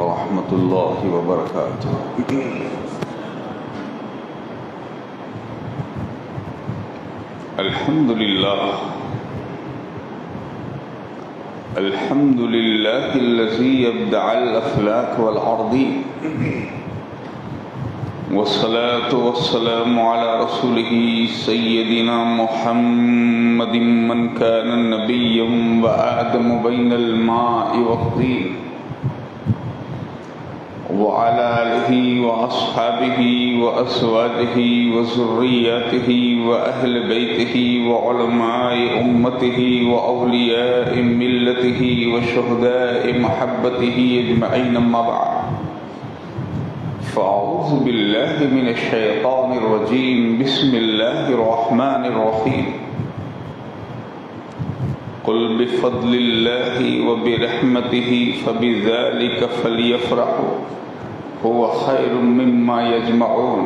ورحمة الله وبركاته. الحمد لله الذي يبدع الأفلاك والأرضين، والصلاة والسلام على رسوله سيدنا محمد من كان نبيا وآدم بين الماء والطين، وعلى آله وأصحابه وأزواجه وذرياته وأهل بيته وعلماء أمته وأولياء ملته وشهداء محبته أجمعين، أما بعد، فأعوذ بالله من الشيطان الرجيم. بسم الله الرحمن الرحيم. قل بفضل الله وبرحمته فبذلك فليفرحوا هو خير مما يجمعون.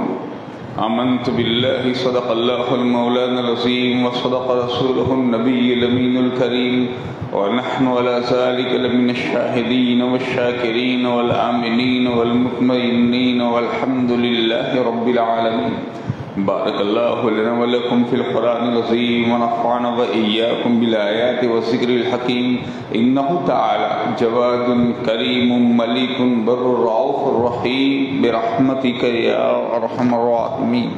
آمنت بالله صدق الله المولانا العظيم وصدق رسوله النبي الأمين الكريم، ونحن على ذلك لمن الشاهدين والشاكرين والآمنين والمطمئنين، والحمد لله رب العالمين. بارك الله لنا ولكم في القرآن العظيم، ونفعنا وإياكم بالآيات والذكر الحكيم. إنه تعالى جواد كريم مليك بر رؤوف رحيم، برحمتك يا أرحم الراحمين.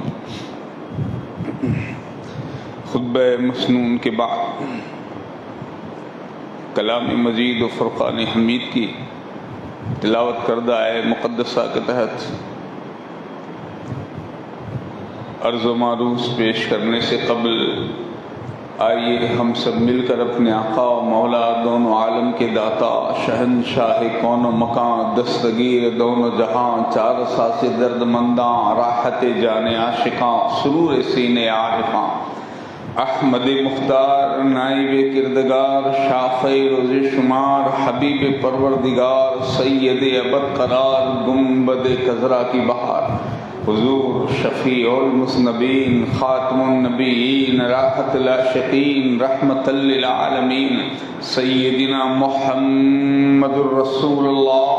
خطبہ مسنون کے بعد کلام مجید و فرقان حمید کی تلاوت کردہ آیہ مقدسہ کے تحت عرض و معروض پیش کرنے سے قبل آئیے ہم سب مل کر اپنے آقا و مولا دونوں عالم کے داتا، شہنشاہ کون و مکان، دستگیر دونوں جہاں، چار ساس درد منداں، راحت جان عاشقاں، سرور سینے عارفاں، احمد مختار نائب کردگار، شافع روز شمار، حبیب پروردگار، سید ابد قرار، گنبد خضرا کی بہار، حضور شفیع المذنبین، خاتم النبیین، راحت العاشقین، رحمت للعالمین، سیدنا محمد الرسول اللہ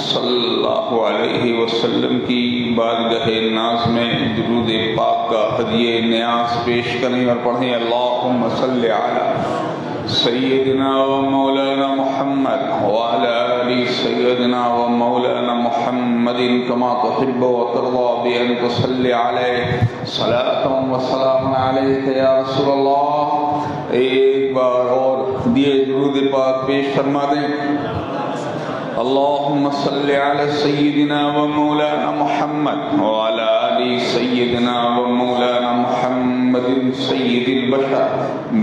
صلی اللہ علیہ وسلم کی بارگاہ ناز میں درود پاک کا ہدیہ نیاز پیش کریں اور پڑھیں. اللہم صلی علی سیدنا و مولانا محمد وعلى آل سیدنا و مولانا محمد کما تحب و ترضى بأن تصلی علیہ صلاة و سلام علیک یا رسول اللہ. ایک بار اور دیے درود پاک پیش فرما دیں. اللہم صلی علی سیدنا و مولانا محمد وعلى آل سیدنا و مولانا محمد سید البشر،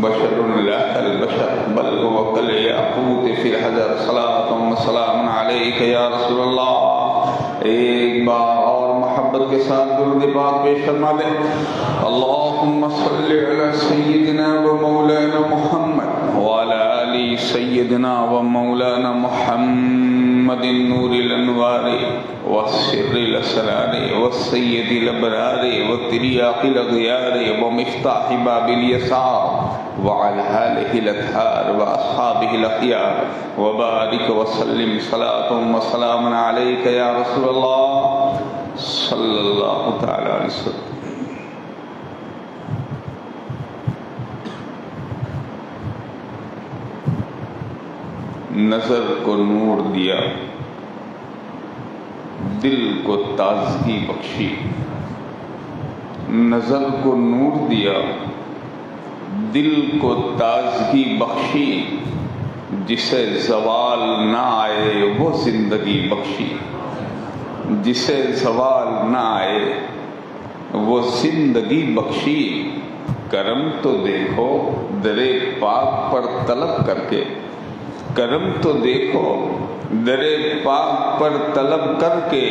بشر لا البشر بل هو كالياقوت في الحجر، صلاة و سلام علیک یا رسول اللہ. ایک بار اور محبت کے ساتھ درود پاک پیش فرما دیں. اللہم صلی علی سیدنا و مولانا محمد وعلى آل سیدنا و مولانا محمد النور الانوار والسر الاسرار والسید الابرار والتریاق الاغیار ومفتاح باب الیسار وعلى آلہ الاطہار واصحابہ الاخیار، وبارک وسلم صلاۃ و سلام علیک یا رسول اللہ صلی اللہ تعالی علیہ وسلم. نظر کو نور دیا، دل کو تازگی بخشی. نظر کو نور دیا، دل کو تازگی بخشی، جسے زوال نہ آئے وہ زندگی بخشی. جسے زوال نہ آئے وہ زندگی بخشی. کرم تو دیکھو در پاک پر طلب کر کے، کرم تو دیکھو در پاک پر طلب کر کے،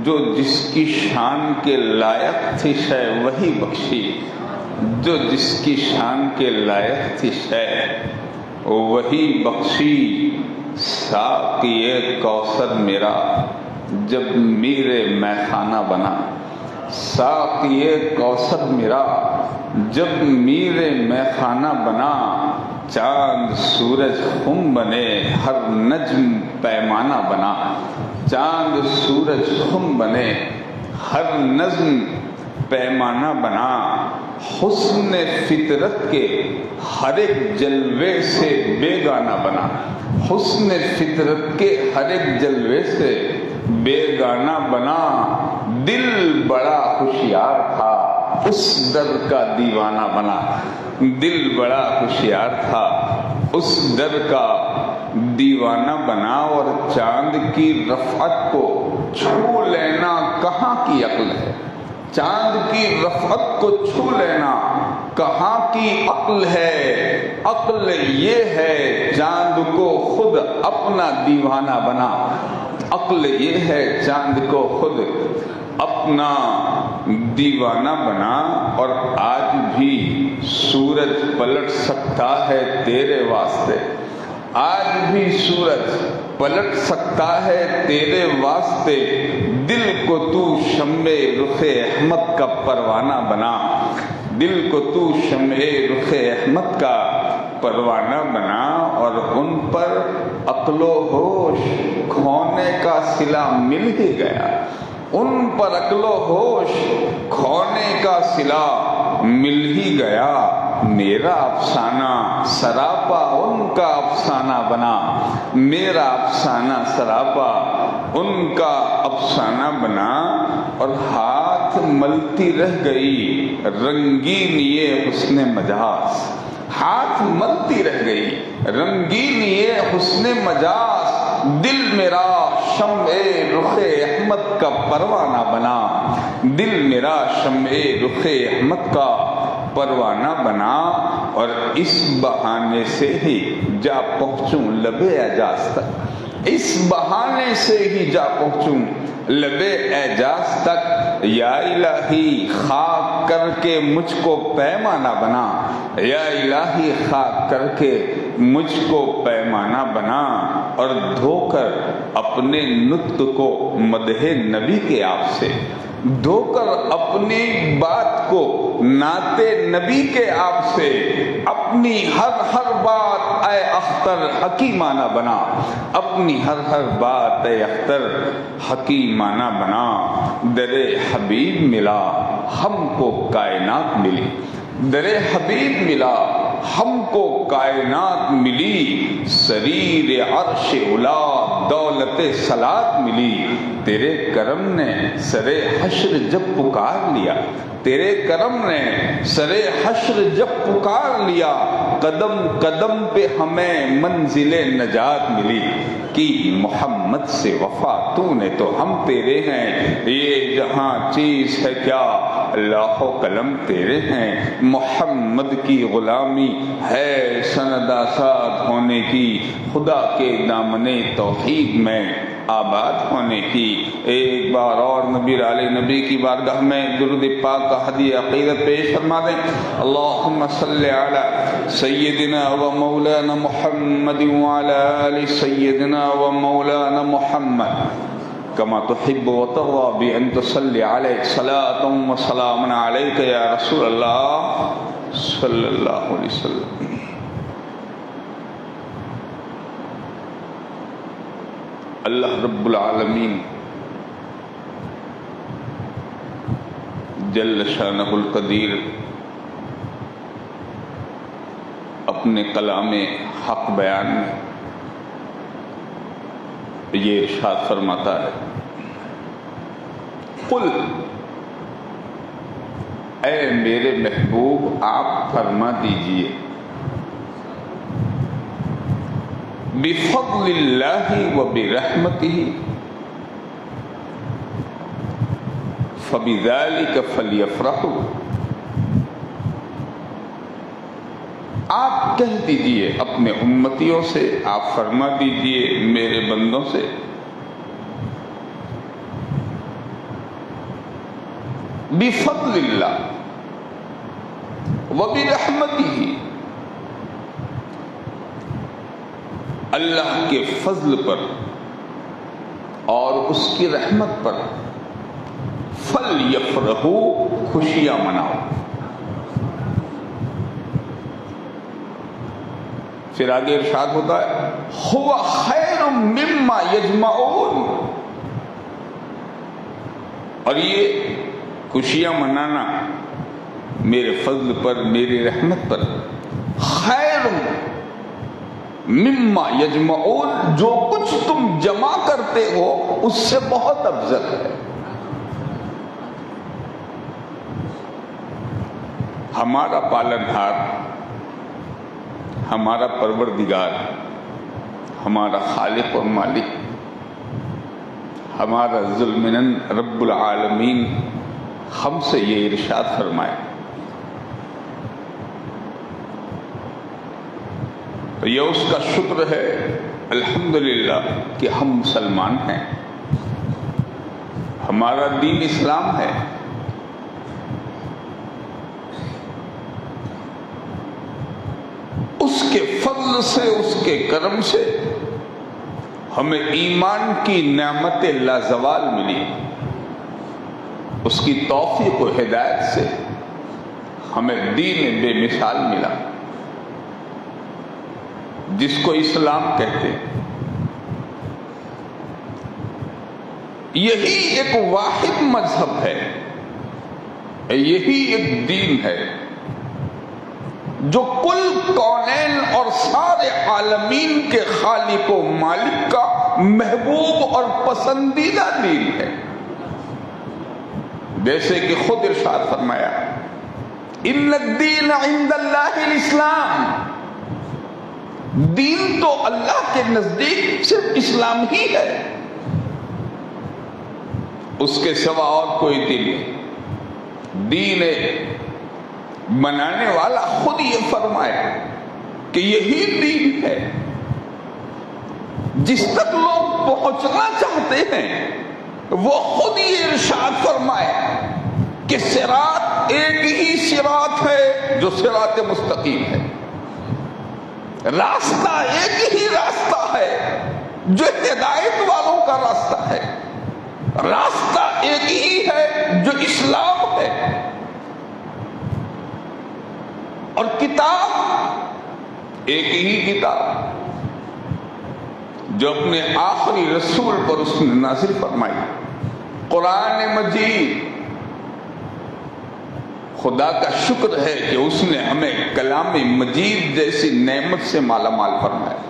جو جس کی شان کے لائق تھی شے وہی بخشی. جو جس کی شان کے لائق تھی شے وہی بخشی. ساقی کوثر میرا جب میرے میخانہ بنا، ساقی کوثر میرا جب میرے میخانہ بنا. چاند سورج خم بنے، ہر نجم پیمانہ بنا، چاند سورج خم بنے، ہر نظم پیمانہ بنا، حسن فطرت کے ہر ایک جلوے سے بیگانہ بنا، حسن فطرت کے ہر ایک جلوے سے بیگانہ بنا، دل بڑا ہوشیار تھا اس در کا دیوانہ بنا، دل بڑا ہوشیار تھا اس در کا دیوانہ بنا، اور چاند کی رفعت کو چھو لینا کہاں کی عقل ہے، چاند کی رفعت کو چھو لینا کہاں کی عقل ہے، عقل یہ ہے چاند کو خود اپنا دیوانہ بنا، عقل یہ ہے چاند کو خود اپنا دیوانہ بنا، اور آج بھی سورج پلٹ سکتا ہے تیرے واسطے، آج بھی سورج پلٹ سکتا ہے تیرے واسطے، دل کو تو شمع رخ احمد کا پروانہ بنا، دل کو تو شمع رخ احمد کا پروانہ بنا، اور ان پر عقل و ہوش کھونے کا صلہ مل ہی گیا، ان پر عقل و ہوش کھونے کا صلہ مل ہی گیا، میرا افسانہ سراپا ان کا افسانہ بنا، میرا افسانہ سراپا ان کا افسانہ بنا، اور ہاتھ ملتی رہ گئی رنگین یہ حسن مجاز، ہاتھ ملتی رہ گئی رنگین یہ حسن مجاز، دل میرا شمع رخ احمد کا پروانہ بنا، دل میرا شمع رخ احمد کا پروانہ بنا، اور اس بہانے سے ہی جا پہنچوں لب اعجاز تک، اس بہانے سے ہی جا پہنچوں لب اعجاز تک، یا الہی خاک کر کے مجھ کو پیمانہ بنا، یا الہی خاک کر کے مجھ کو پیمانہ بنا، اور دھو کر اپنے نطق کو مدح نبی کے آپ سے، دھو کر اپنی بات کو نعت نبی کے آپ سے، اپنی ہر بات اے اختر حکیمانہ بنا، اپنی ہر بات اے اختر حکیمانہ بنا، در حبیب ملا ہم کو کائنات ملی، در حبیب ملا ہم کو کائنات ملی، سریر عرش الا دولت صلات ملی، تیرے کرم نے سر حشر جب پکار لیا، تیرے کرم نے سر حشر جب پکار لیا، قدم قدم پہ ہمیں منزل نجات ملی، کی محمد سے وفا تو نے تو ہم تیرے ہیں، یہ جہاں چیز ہے کیا لوح و قلم تیرے ہیں، محمد کی غلامی ہے سند آزاد ہونے کی، خدا کے دامن توحید میں آباد ہونے کی۔ ایک بار اور نبی علیہ نبی کی بارگاہ میں درود پاک کا ہدیہ عقیدت پیش فرما دیں۔ اللہم صلی علی سیدنا و مولانا محمد وعلی آل سیدنا و مولانا محمد کما تحب و ترضى بأن تصلی علیہ صلاة و سلام علیک یا رسول اللہ صلی اللہ علیہ وسلم۔ اللہ رب العالمین جل شانہ القدیر اپنے کلام حق بیان میں یہ ارشاد فرماتا ہے، قل اے میرے محبوب آپ فرما دیجئے، بفضل اللہ و برحمتہ فبذلک فلیفرحوا، آپ کہہ دیجئے اپنے امتیوں سے، آپ فرما دیجئے میرے بندوں سے، بفضل اللہ و برحمتہ، اللہ کے فضل پر اور اس کی رحمت پر فَلْيَفْرَحُوا، خوشیاں مناؤ، پھر آگے ارشاد ہوتا ہے ہوا خیر مما یجمعون، اور یہ خوشیاں منانا میرے فضل پر، میری رحمت پر، خیر مما یجمعون، جو کچھ تم جمع کرتے ہو اس سے بہت افضل ہے۔ ہمارا پالنہار، ہمارا پروردگار، ہمارا خالق اور مالک، ہمارا ذوالمنن رب العالمین ہم سے یہ ارشاد فرمائے، تو یہ اس کا شکر ہے الحمدللہ کہ ہم مسلمان ہیں، ہمارا دین اسلام ہے۔ اس کے فضل سے، اس کے کرم سے ہمیں ایمان کی نعمت لازوال ملی، اس کی توفیق و ہدایت سے ہمیں دین بے مثال ملا جس کو اسلام کہتے ہیں۔ یہی ایک واحد مذہب ہے، یہی ایک دین ہے جو کل کونین اور سارے عالمین کے خالق و مالک کا محبوب اور پسندیدہ دین ہے۔ جیسے کہ خود ارشاد فرمایا ان الدین عند اللہ الاسلام، دین تو اللہ کے نزدیک صرف اسلام ہی ہے، اس کے سوا اور کوئی دین نہیں۔ دین بنانے والا خود یہ فرمائے کہ یہی دین ہے، جس تک لوگ پہنچنا چاہتے ہیں وہ خود یہ ارشاد فرمائے کہ صراط ایک ہی صراط ہے جو صراط مستقیم ہے، راستہ ایک ہی راستہ ہے جو ہدایت والوں کا راستہ ہے، راستہ ایک ہی ہے جو اسلام ہے، اور کتاب ایک ہی کتاب جو اپنے آخری رسول پر اس نے نازل فرمائی، قرآن مجید۔ خدا کا شکر ہے کہ اس نے ہمیں کلام مجید جیسی نعمت سے مالا مال فرمایا۔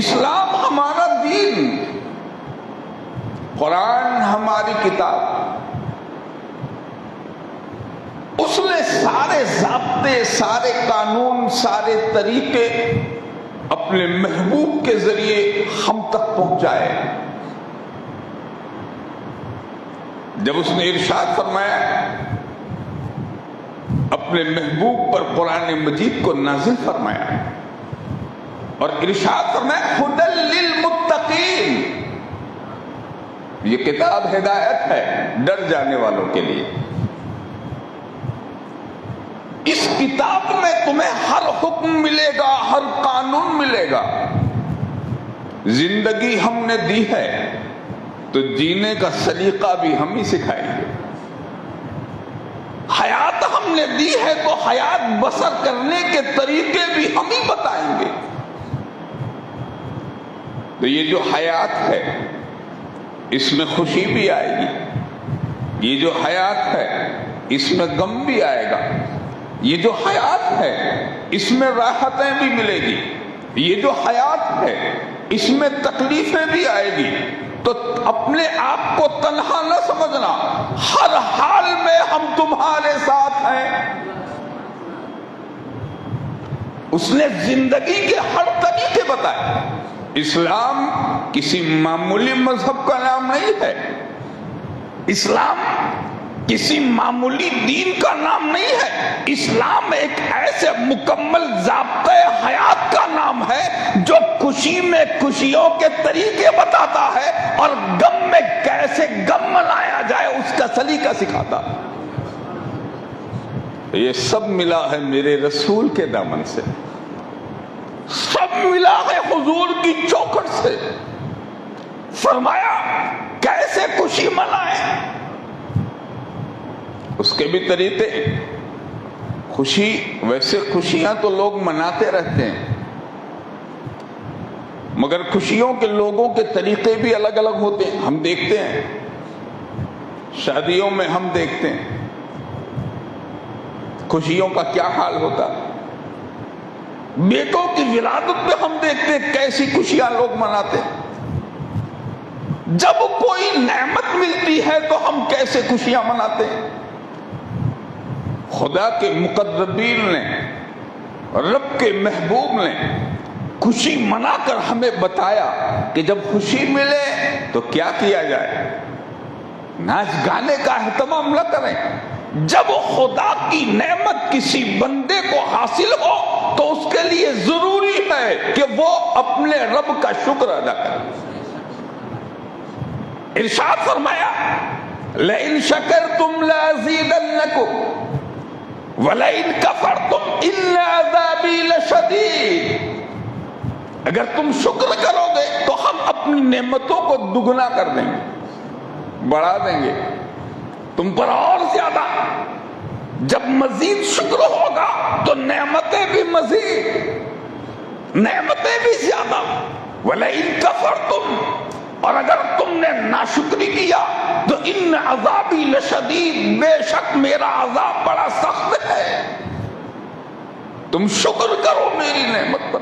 اسلام ہمارا دین، قرآن ہماری کتاب، اس نے سارے ضابطے، سارے قانون، سارے طریقے اپنے محبوب کے ذریعے ہم تک پہنچائے۔ جب اس نے ارشاد فرمایا اپنے محبوب پر قرآن مجید کو نازل فرمایا اور ارشاد فرمایا ھدی للمتقین، یہ کتاب ہدایت ہے ڈر جانے والوں کے لیے۔ اس کتاب میں تمہیں ہر حکم ملے گا، ہر قانون ملے گا۔ زندگی ہم نے دی ہے تو جینے کا سلیقہ بھی ہم ہی سکھائیں گے، حیات ہم نے دی ہے تو حیات بسر کرنے کے طریقے بھی ہم ہی بتائیں گے۔ تو یہ جو حیات ہے اس میں خوشی بھی آئے گی، یہ جو حیات ہے اس میں غم بھی آئے گا، یہ جو حیات ہے اس میں راحتیں بھی ملے گی، یہ جو حیات ہے اس میں تکلیفیں بھی آئے گی۔ تو اپنے آپ کو تنہا نہ سمجھنا، ہر حال میں ہم تمہارے ساتھ ہیں۔ اس نے زندگی کے ہر طریقے بتائے۔ اسلام کسی معمولی مذہب کا نام نہیں ہے، اسلام کسی معمولی دین کا نام نہیں ہے، اسلام ایک ایسے مکمل ضابطۂ حیات کا نام ہے جو خوشی میں خوشیوں کے طریقے بتاتا ہے اور غم میں کیسے غم منایا جائے اس کا سلیقہ سکھاتا۔ یہ سب ملا ہے میرے رسول کے دامن سے، سب ملا ہے حضور کی چوکھٹ سے۔ فرمایا کیسے خوشی منائیں، اس کے بھی طریقے، خوشی، ویسے خوشیاں تو لوگ مناتے رہتے ہیں، مگر خوشیوں کے لوگوں کے طریقے بھی الگ الگ ہوتے ہیں. ہم دیکھتے ہیں شادیوں میں، ہم دیکھتے ہیں خوشیوں کا کیا حال ہوتا. بیٹوں کی ولادت میں ہم دیکھتے ہیں کیسی خوشیاں لوگ مناتے ہیں. جب کوئی نعمت ملتی ہے تو ہم کیسے خوشیاں مناتے ہیں. خدا کے مقربین نے، رب کے محبوب نے خوشی منا کر ہمیں بتایا کہ جب خوشی ملے تو کیا کیا جائے. ناچ گانے کا اہتمام نہ کریں. جب خدا کی نعمت کسی بندے کو حاصل ہو تو اس کے لیے ضروری ہے کہ وہ اپنے رب کا شکر ادا کرے. ارشاد فرمایا لئن شکرتم لازیدنکم وَلَئِن كَفَرْتُمْ إِنَّ عَذَابِي لَشَدِيدٌ. اگر تم شکر کرو گے تو ہم اپنی نعمتوں کو دگنا کر دیں گے، بڑھا دیں گے تم پر اور زیادہ. جب مزید شکر ہوگا تو نعمتیں بھی مزید، نعمتیں بھی زیادہ. وَلَئِن كَفَرْتُمْ، اور اگر تم نے ناشکری کیا تو ان عذابی لشدید، بے شک میرا عذاب بڑا سخت ہے. تم شکر کرو میری نعمت پر.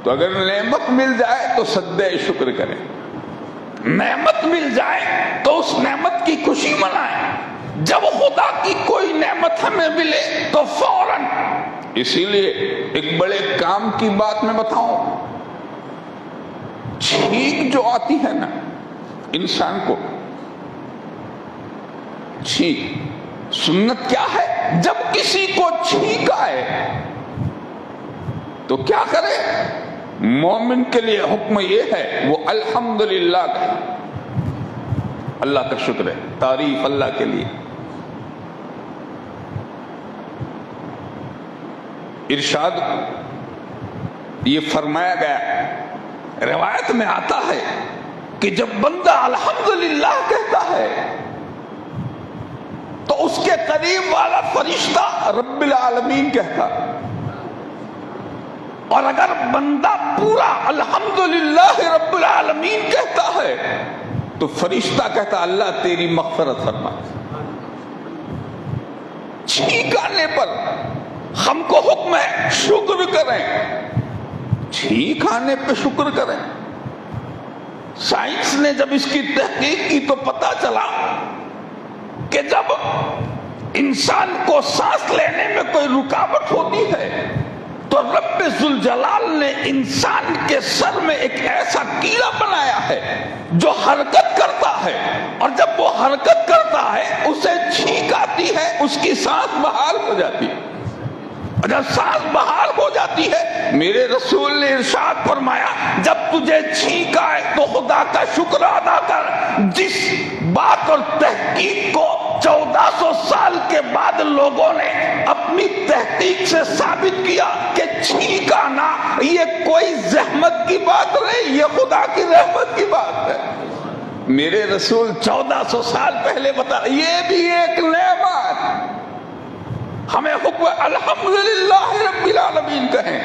تو اگر نعمت مل جائے تو سجدہ شکر کریں، نعمت مل جائے تو اس نعمت کی خوشی منائیں. جب خدا کی کوئی نعمت ہمیں ملے تو فوراً، اسی لیے ایک بڑے کام کی بات میں بتاؤں، چھینک جو آتی ہے نا انسان کو، چھینک، سنت کیا ہے؟ جب کسی کو چھینک آئے تو کیا کرے؟ مومن کے لیے حکم یہ ہے وہ الحمدللہ کہے، اللہ کا شکر ہے، تعریف اللہ کے لیے. ارشاد یہ فرمایا گیا، روایت میں آتا ہے کہ جب بندہ الحمدللہ کہتا ہے تو اس کے قریب والا فرشتہ رب العالمین کہتا، اور اگر بندہ پورا الحمدللہ رب العالمین کہتا ہے تو فرشتہ کہتا اللہ تیری مغفرت فرما. چھینک آنے پر ہم کو حکم ہے شکر کریں، چھینک آنے پہ شکر کریں. سائنس نے جب اس کی تحقیق کی تو پتا چلا کہ جب انسان کو سانس لینے میں کوئی رکاوٹ ہوتی ہے تو رب ذوالجلال نے انسان کے سر میں ایک ایسا کیڑا بنایا ہے جو حرکت کرتا ہے، اور جب وہ حرکت کرتا ہے اسے چھینک آتی ہے، اس کی سانس بحال ہو جاتی ہے. جب سانس بحال ہو جاتی ہے، میرے رسول نے ارشاد فرمایا جب تجھے چھینک آئے تو خدا کا شکر ادا کر. جس بات اور تحقیق کو 1400 سال کے بعد لوگوں نے اپنی تحقیق سے ثابت کیا کہ چھینک آنا یہ کوئی زحمت کی بات نہیں، یہ خدا کی رحمت کی بات ہے. میرے رسول 1400 سال پہلے بتا، یہ بھی ایک نعمت. ہمیں حکم الحمدللہ رب العالمین کہیں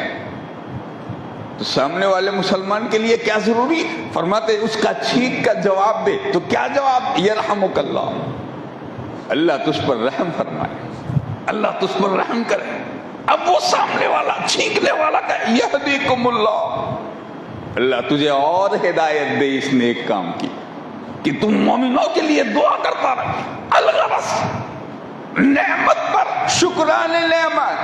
تو سامنے والے مسلمان کے لیے کیا ضروری؟ فرماتے اس کا چھینک کا جواب دے تو کیا جواب؟ یرحمک اللہ، اللہ تجھ پر رحم فرمائے، اللہ تجھ پر رحم کرے. اب وہ سامنے والا چھینکنے والا کا یہدیکم اللہ، اللہ تجھے اور ہدایت دے اس نیک کام کی کہ تم مومنوں کے لیے دعا کرتا رہے. الغرض نعمت پر شکران نعمت،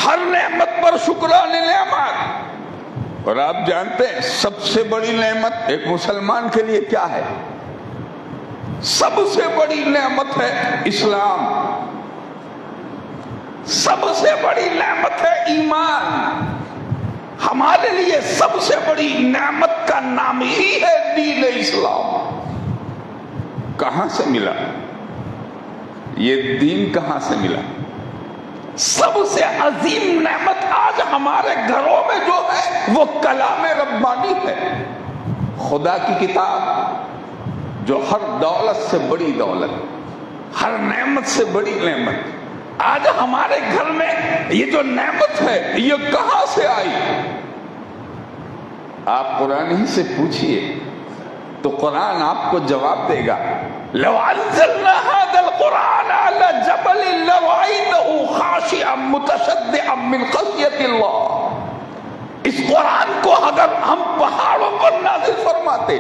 ہر نعمت پر شکران نعمت. اور آپ جانتے ہیں سب سے بڑی نعمت ایک مسلمان کے لیے کیا ہے؟ سب سے بڑی نعمت ہے اسلام، سب سے بڑی نعمت ہے ایمان. ہمارے لیے سب سے بڑی نعمت کا نام ہی ہے دین اسلام. کہاں سے ملا یہ دین؟ کہاں سے ملا؟ سب سے عظیم نعمت آج ہمارے گھروں میں جو ہے وہ کلام ربانی ہے، خدا کی کتاب جو ہر دولت سے بڑی دولت، ہر نعمت سے بڑی نعمت. آج ہمارے گھر میں یہ جو نعمت ہے یہ کہاں سے آئی؟ آپ قرآن ہی سے پوچھئے تو قرآن آپ کو جواب دے گا. لو انزلنا هذا القرآن على جبل لرأيته خاشعا متصدعا من خشية الله. اس قرآن کو اگر ہم پہاڑوں پر نازل فرماتے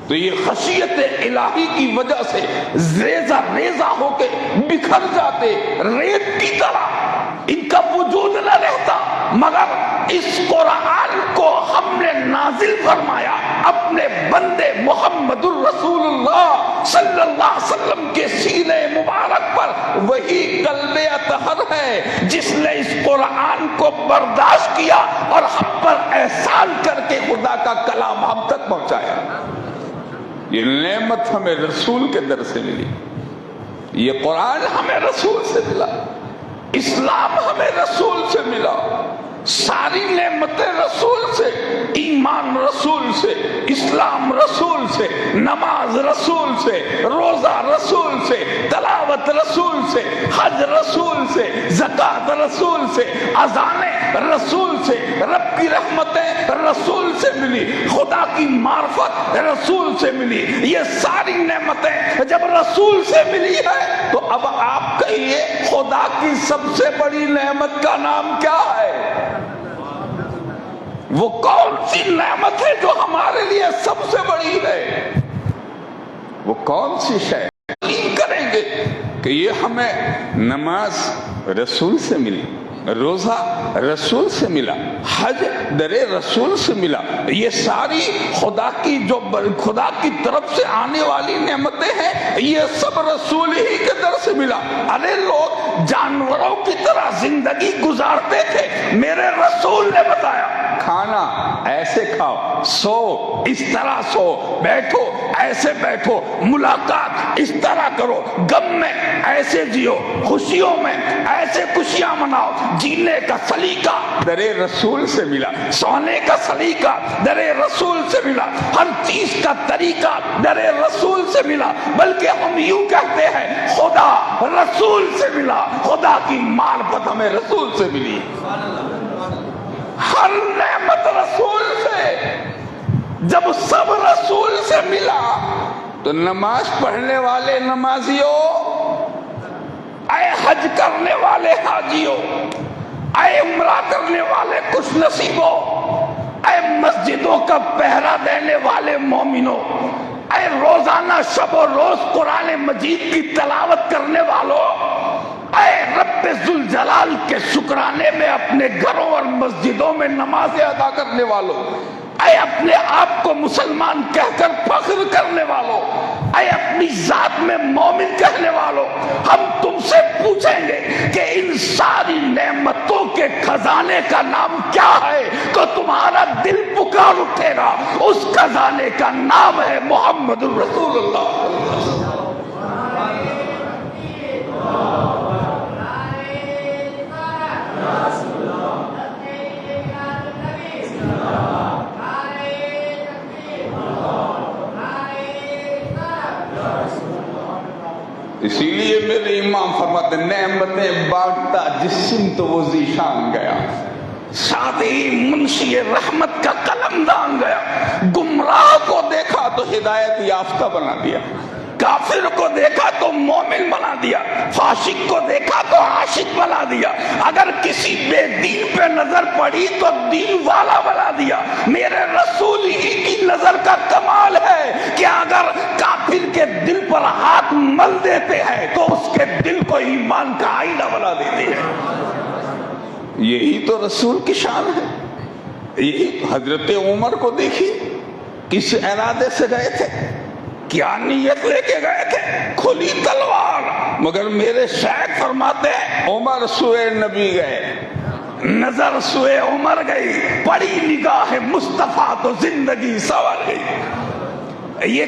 تو یہ خشیت الہی کی وجہ سے ریزہ ریزہ ہو کے بکھر جاتے ریت کی طرح، ان کا وجود نہ رہتا. مگر اس قرآن کو ہم نے نازل فرمایا اپنے بندے محمد الرسول اللہ صلی اللہ علیہ وسلم کے سینے مبارک پر. وہی قلب اطہر ہے جس نے اس قرآن کو برداشت کیا اور ہم پر احسان کر کے خدا کا کلام ہم تک پہنچایا. یہ نعمت ہمیں رسول کے در سے ملی، یہ قرآن ہمیں رسول سے ملا، اسلام ہمیں رسول سے ملا، ساری نعمتیں رسول سے، ایمان رسول سے، اسلام رسول سے، نماز رسول سے، روزہ رسول سے، تلاوت رسول سے، حج رسول سے، زکوٰۃ رسول سے، اذانیں رسول سے، رب کی رحمتیں رسول سے ملی، خدا کی معرفت رسول سے ملی. یہ ساری نعمتیں جب رسول سے ملی ہے تو اب آپ کہیے خدا کی سب سے بڑی نعمت کا نام کیا ہے؟ وہ کون سی نعمت ہے جو ہمارے لیے سب سے بڑی ہے؟ وہ کون سی شے کریں گے کہ یہ ہمیں نماز رسول سے ملی، روزہ رسول سے ملا، حج در رسول سے ملا. یہ ساری خدا کی طرف سے آنے والی نعمتیں ہیں، یہ سب رسول ہی کے در سے ملا. ارے لوگ جانوروں کی طرح زندگی گزارتے تھے، میرے رسول نے بتایا کھانا ایسے کھاؤ، سو اس طرح سو، بیٹھو ایسے بیٹھو، ملاقات اس طرح کرو، غم میں ایسے جیو، خوشیوں میں ایسے خوشیاں مناؤ. جینے کا سلیقہ در رسول سے ملا، سونے کا سلیقہ در رسول سے ملا، ہر چیز کا طریقہ در رسول سے ملا. بلکہ ہم یوں کہتے ہیں خدا رسول سے ملا، خدا کی معرفت ہمیں رسول سے ملی. ہر نعمت رسول سے. جب سب رسول سے ملا تو نماز پڑھنے والے نمازیوں، اے حج کرنے والے حاجیوں، اے عمرہ کرنے والے خوش نصیبوں، اے مسجدوں کا پہرا دینے والے مومنوں، اے روزانہ شب و روز قرآن مجید کی تلاوت کرنے والوں، اے رب ذوالجلال کے شکرانے میں اپنے گھروں اور مسجدوں میں نمازیں ادا کرنے والوں، اے اپنے آپ کو مسلمان کہہ کر فخر کرنے والوں، اے اپنی ذات میں مومن کہنے والوں، ہم تم سے پوچھیں گے کہ ان ساری نعمتوں کے خزانے کا نام کیا ہے تو تمہارا دل پکار اٹھے گا. اس خزانے کا نام ہے محمد الرسول اللہ. اسی لیے میرے امام فرماتے نعمتیں بانٹتا جس سمت وہ ذیشان گیا، ساتھ ہی منشی رحمت کا قلم دان گیا. گمراہ کو دیکھا تو ہدایت یافتہ بنا دیا، کافر کو دیکھا تو مومن بنا دیا، فاسق کو دیکھا تو عاشق بنا دیا، اگر کسی بے دین پہ نظر پڑی تو دین والا بنا دیا. میرے رسول ہی کی نظر کا کمال ہے کہ اگر کافر کے دل پر ہاتھ مل دیتے ہیں تو اس کے دل کو ایمان کا آئینہ بنا دیتے ہیں. یہی تو رسول کی شان ہے. یہی حضرت عمر کو دیکھی، کس ارادے سے گئے تھے، کیا نیت لے کے گئے تھے؟ کھلی تلوار. مگر میرے شیخ فرماتے ہیں عمر سوئے نبی گئے، نظر سوئے عمر گئی، پڑی نگاہ مصطفیٰ تو زندگی سنور گئی. یہ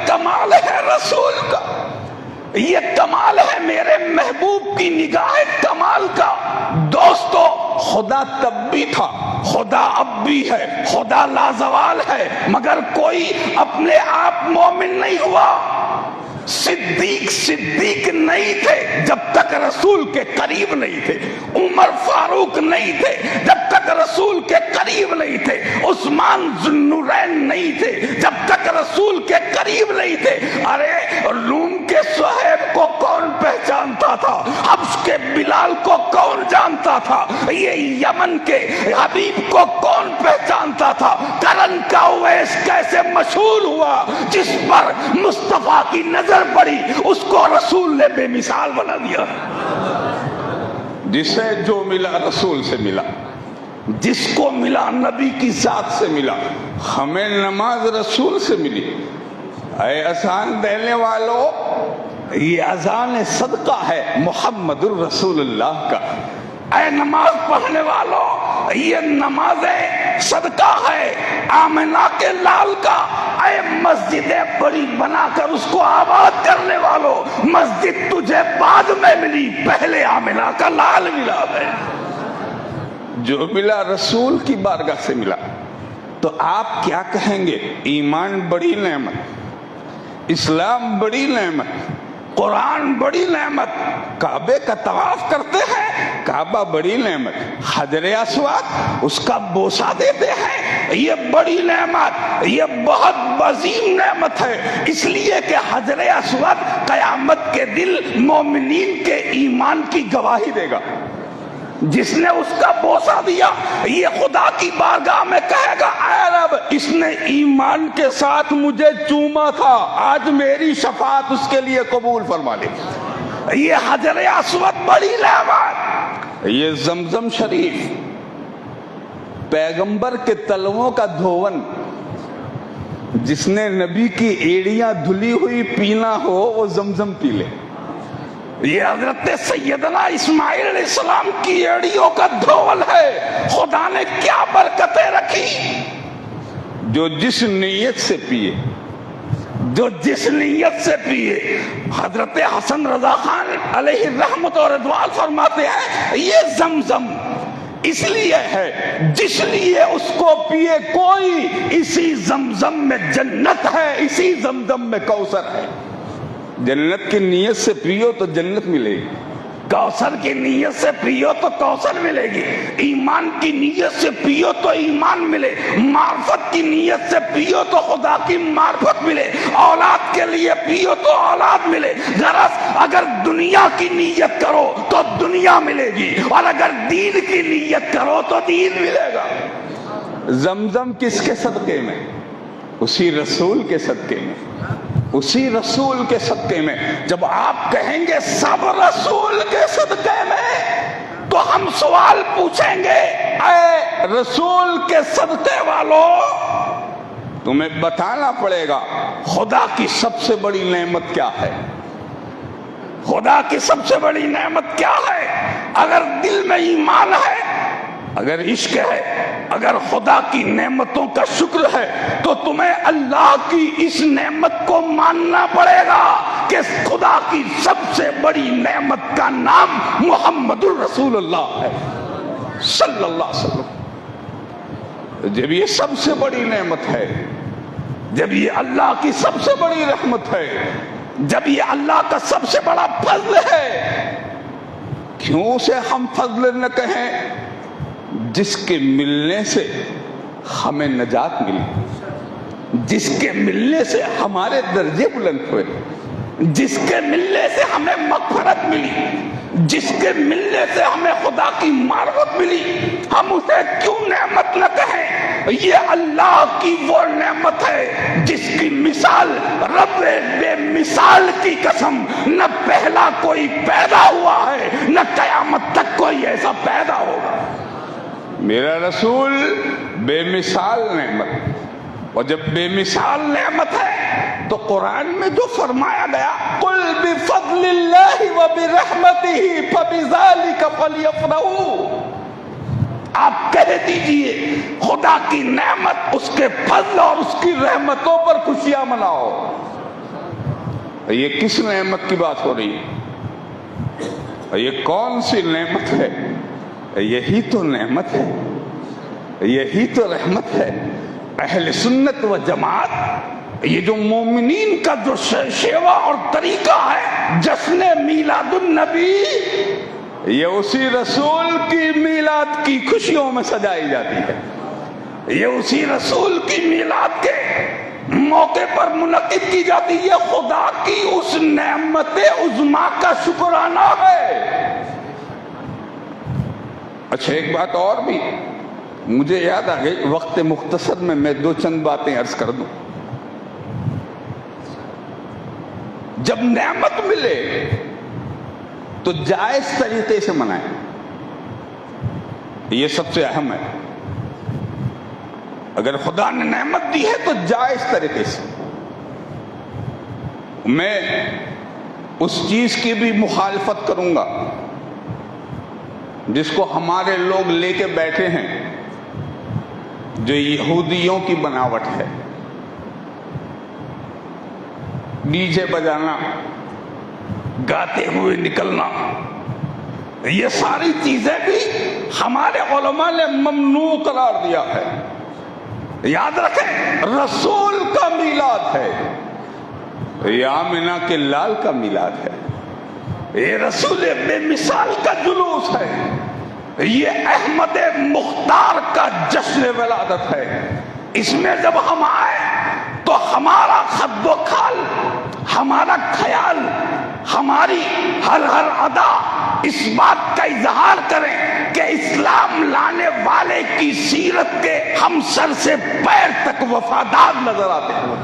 کمال ہے رسول کا، یہ کمال ہے میرے محبوب کی نگاہ کمال کا. دوستو خدا تب بھی تھا، خدا اب بھی ہے، خدا لازوال ہے، مگر کوئی اپنے آپ مومن نہیں ہوا. صدیق نہیں تھے جب تک رسول کے قریب نہیں تھے، عمر فاروق نہیں تھے جب تک رسول کے قریب نہیں تھے، عثمان ذوالنورین نہیں تھے جب تک رسول کے قریب نہیں تھے۔ ارے روم کے صہیب کو کون پہچانتا تھا؟ حبش کے بلال کو کون جانتا تھا؟ یہ یمن کے حبیب کو کون پہچانتا تھا؟ کرن کا اویس کیسے مشہور ہوا؟ جس پر مصطفیٰ کی نظر پڑی اس کو رسول نے بے مثال بنا دیا۔ جسے جو ملا رسول سے ملا، جس کو ملا نبی کی ذات سے ملا۔ ہمیں نماز رسول سے ملی۔ اے اذان دینے والوں، یہ اذان صدقہ ہے محمد الرسول اللہ کا۔ اے نماز پڑھنے والوں، یہ نماز صدقہ ہے آمنہ کے لال کا۔ اے مسجدیں بڑی بنا کر اس کو آباد کرنے والوں، مسجد تجھے بعد میں ملی، پہلے آمنہ کا لال ملا ہے۔ جو ملا رسول کی بارگاہ سے ملا۔ تو آپ کیا کہیں گے؟ ایمان بڑی نعمت، اسلام بڑی نعمت، قرآن بڑی نعمت، کعبے کا طواف کرتے ہیں، کعبہ بڑی نعمت، حجر اسود اس کا بوسہ دیتے ہیں، یہ بڑی نعمت، یہ بہت عظیم نعمت ہے۔ اس لیے کہ حجر اسود قیامت کے دن مومنین کے ایمان کی گواہی دے گا۔ جس نے اس کا بوسہ دیا یہ خدا کی بارگاہ میں کہے گا، اے رب اس نے ایمان کے ساتھ مجھے چوما تھا، آج میری شفاعت اس کے لیے قبول فرما لے۔ یہ حجر اسود بڑی نعمت، یہ زمزم شریف پیغمبر کے تلووں کا دھون، جس نے نبی کی ایڑیاں دھلی ہوئی پینا ہو وہ زمزم پی لے۔ یہ حضرت سیدنا اسماعیل علیہ السلام کی ایڑیوں کا دھول ہے۔ خدا نے کیا برکتیں رکھی۔ جو جس نیت سے پیے، جو جس نیت سے پیے۔ حضرت حسن رضا خان علیہ رحمت اور رضوان فرماتے ہیں یہ زمزم اس لیے ہے جس لیے اس کو پیے کوئی، اسی زمزم میں جنت ہے، اسی زمزم میں کوثر ہے۔ جنت کی نیت سے پیو تو جنت ملے گی، کوثر کی نیت سے پیو تو کوثر ملے گی، ایمان کی نیت سے پیو تو ایمان ملے، معرفت کی نیت سے پیو تو خدا کی معرفت ملے، اولاد کے لیے پیو تو اولاد ملے۔ غرض اگر دنیا کی نیت کرو تو دنیا ملے گی، اور اگر دین کی نیت کرو تو دین ملے گا۔ زمزم کس کے صدقے میں؟ اسی رسول کے صدقے میں، اسی رسول کے صدقے میں۔ جب آپ کہیں گے سب رسول کے صدقے میں تو ہم سوال پوچھیں گے، اے رسول کے صدقے والوں، تمہیں بتانا پڑے گا خدا کی سب سے بڑی نعمت کیا ہے۔ خدا کی سب سے بڑی نعمت کیا ہے؟ اگر دل میں ایمان ہے، اگر عشق ہے، اگر خدا کی نعمتوں کا شکر ہے تو تمہیں اللہ کی اس نعمت کو ماننا پڑے گا کہ خدا کی سب سے بڑی نعمت کا نام محمد الرسول اللہ ہے صلی اللہ علیہ وسلم۔ جب یہ سب سے بڑی نعمت ہے، جب یہ اللہ کی سب سے بڑی رحمت ہے، جب یہ اللہ کا سب سے بڑا فضل ہے، کیوں اسے ہم فضل نہ کہیں جس کے ملنے سے ہمیں نجات ملی، جس کے ملنے سے ہمارے درجے بلند ہوئے، جس کے ملنے سے ہمیں مغفرت ملی، جس کے ملنے سے ہمیں خدا کی معرفت ملی، ہم اسے کیوں نعمت نہ کہیں؟ یہ اللہ کی وہ نعمت ہے جس کی مثال رب بے مثال کی قسم نہ پہلا کوئی پیدا ہوا ہے نہ قیامت تک کوئی ایسا پیدا ہوگا۔ میرا رسول بے مثال نعمت، اور جب بے مثال نعمت ہے تو قرآن میں جو فرمایا گیا قل بفضل اللہ وبرحمتہ فبذلک فلیفرحوا، آپ کہہ دیجئے خدا کی نعمت، اس کے فضل اور اس کی رحمتوں پر خوشیاں مناؤ۔ یہ کس نعمت کی بات ہو رہی ہے؟ یہ کون سی نعمت ہے؟ یہی تو نعمت ہے، یہی تو رحمت ہے۔ اہل سنت و جماعت یہ جو مومنین کا جو شیوا اور طریقہ ہے جشن میلاد النبی، یہ اسی رسول کی میلاد کی خوشیوں میں سجائی جاتی ہے، یہ اسی رسول کی میلاد کے موقع پر منعقد کی جاتی ہے۔ خدا کی اس نعمت عظما کا شکرانہ ہے۔ اچھا ایک بات اور بھی مجھے یاد آ گئی، وقت مختصر میں دو چند باتیں عرض کر دوں۔ جب نعمت ملے تو جائز طریقے سے منائیں، یہ سب سے اہم ہے۔ اگر خدا نے نعمت دی ہے تو جائز طریقے سے۔ میں اس چیز کی بھی مخالفت کروں گا جس کو ہمارے لوگ لے کے بیٹھے ہیں، جو یہودیوں کی بناوٹ ہے، ڈی جے بجانا، گاتے ہوئے نکلنا، یہ ساری چیزیں بھی ہمارے علماء نے ممنوع قرار دیا ہے۔ یاد رکھیں رسول کا میلاد ہے، یہ آمنہ کے لال کا میلاد ہے، یہ رسول بے مثال کا جلوس ہے، یہ احمد مختار کا جشن ولادت ہے۔ اس میں جب ہم آئے تو ہمارا خد و خال، ہمارا خیال، ہماری ہر ادا اس بات کا اظہار کریں کہ اسلام لانے والے کی سیرت کے ہم سر سے پیر تک وفادار نظر آتے ہیں۔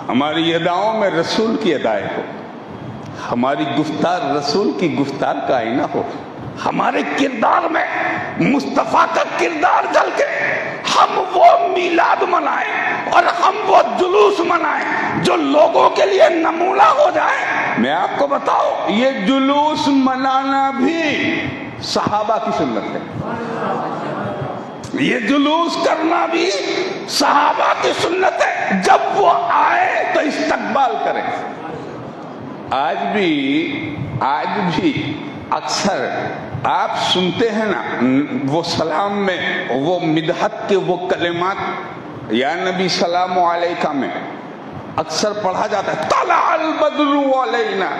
ہماری اداؤں میں رسول کی ادائیں ہو، ہماری گفتار رسول کی گفتار کا آئینہ ہو، ہمارے کردار میں مصطفیٰ کا کردار جھلکے، ہم وہ میلاد منائیں اور ہم وہ جلوس منائیں جو لوگوں کے لیے نمونہ ہو جائے۔ میں آپ کو بتاؤں یہ جلوس منانا بھی صحابہ کی سنت ہے، یہ جلوس کرنا بھی صحابہ کی سنت ہے۔ جب وہ آئے تو استقبال کریں۔ آج بھی اکثر آپ سنتے ہیں نا وہ سلام میں وہ مدحت کے وہ کلمات، یا نبی سلام علیکہ میں اکثر پڑھا جاتا ہے طلع البدر علینا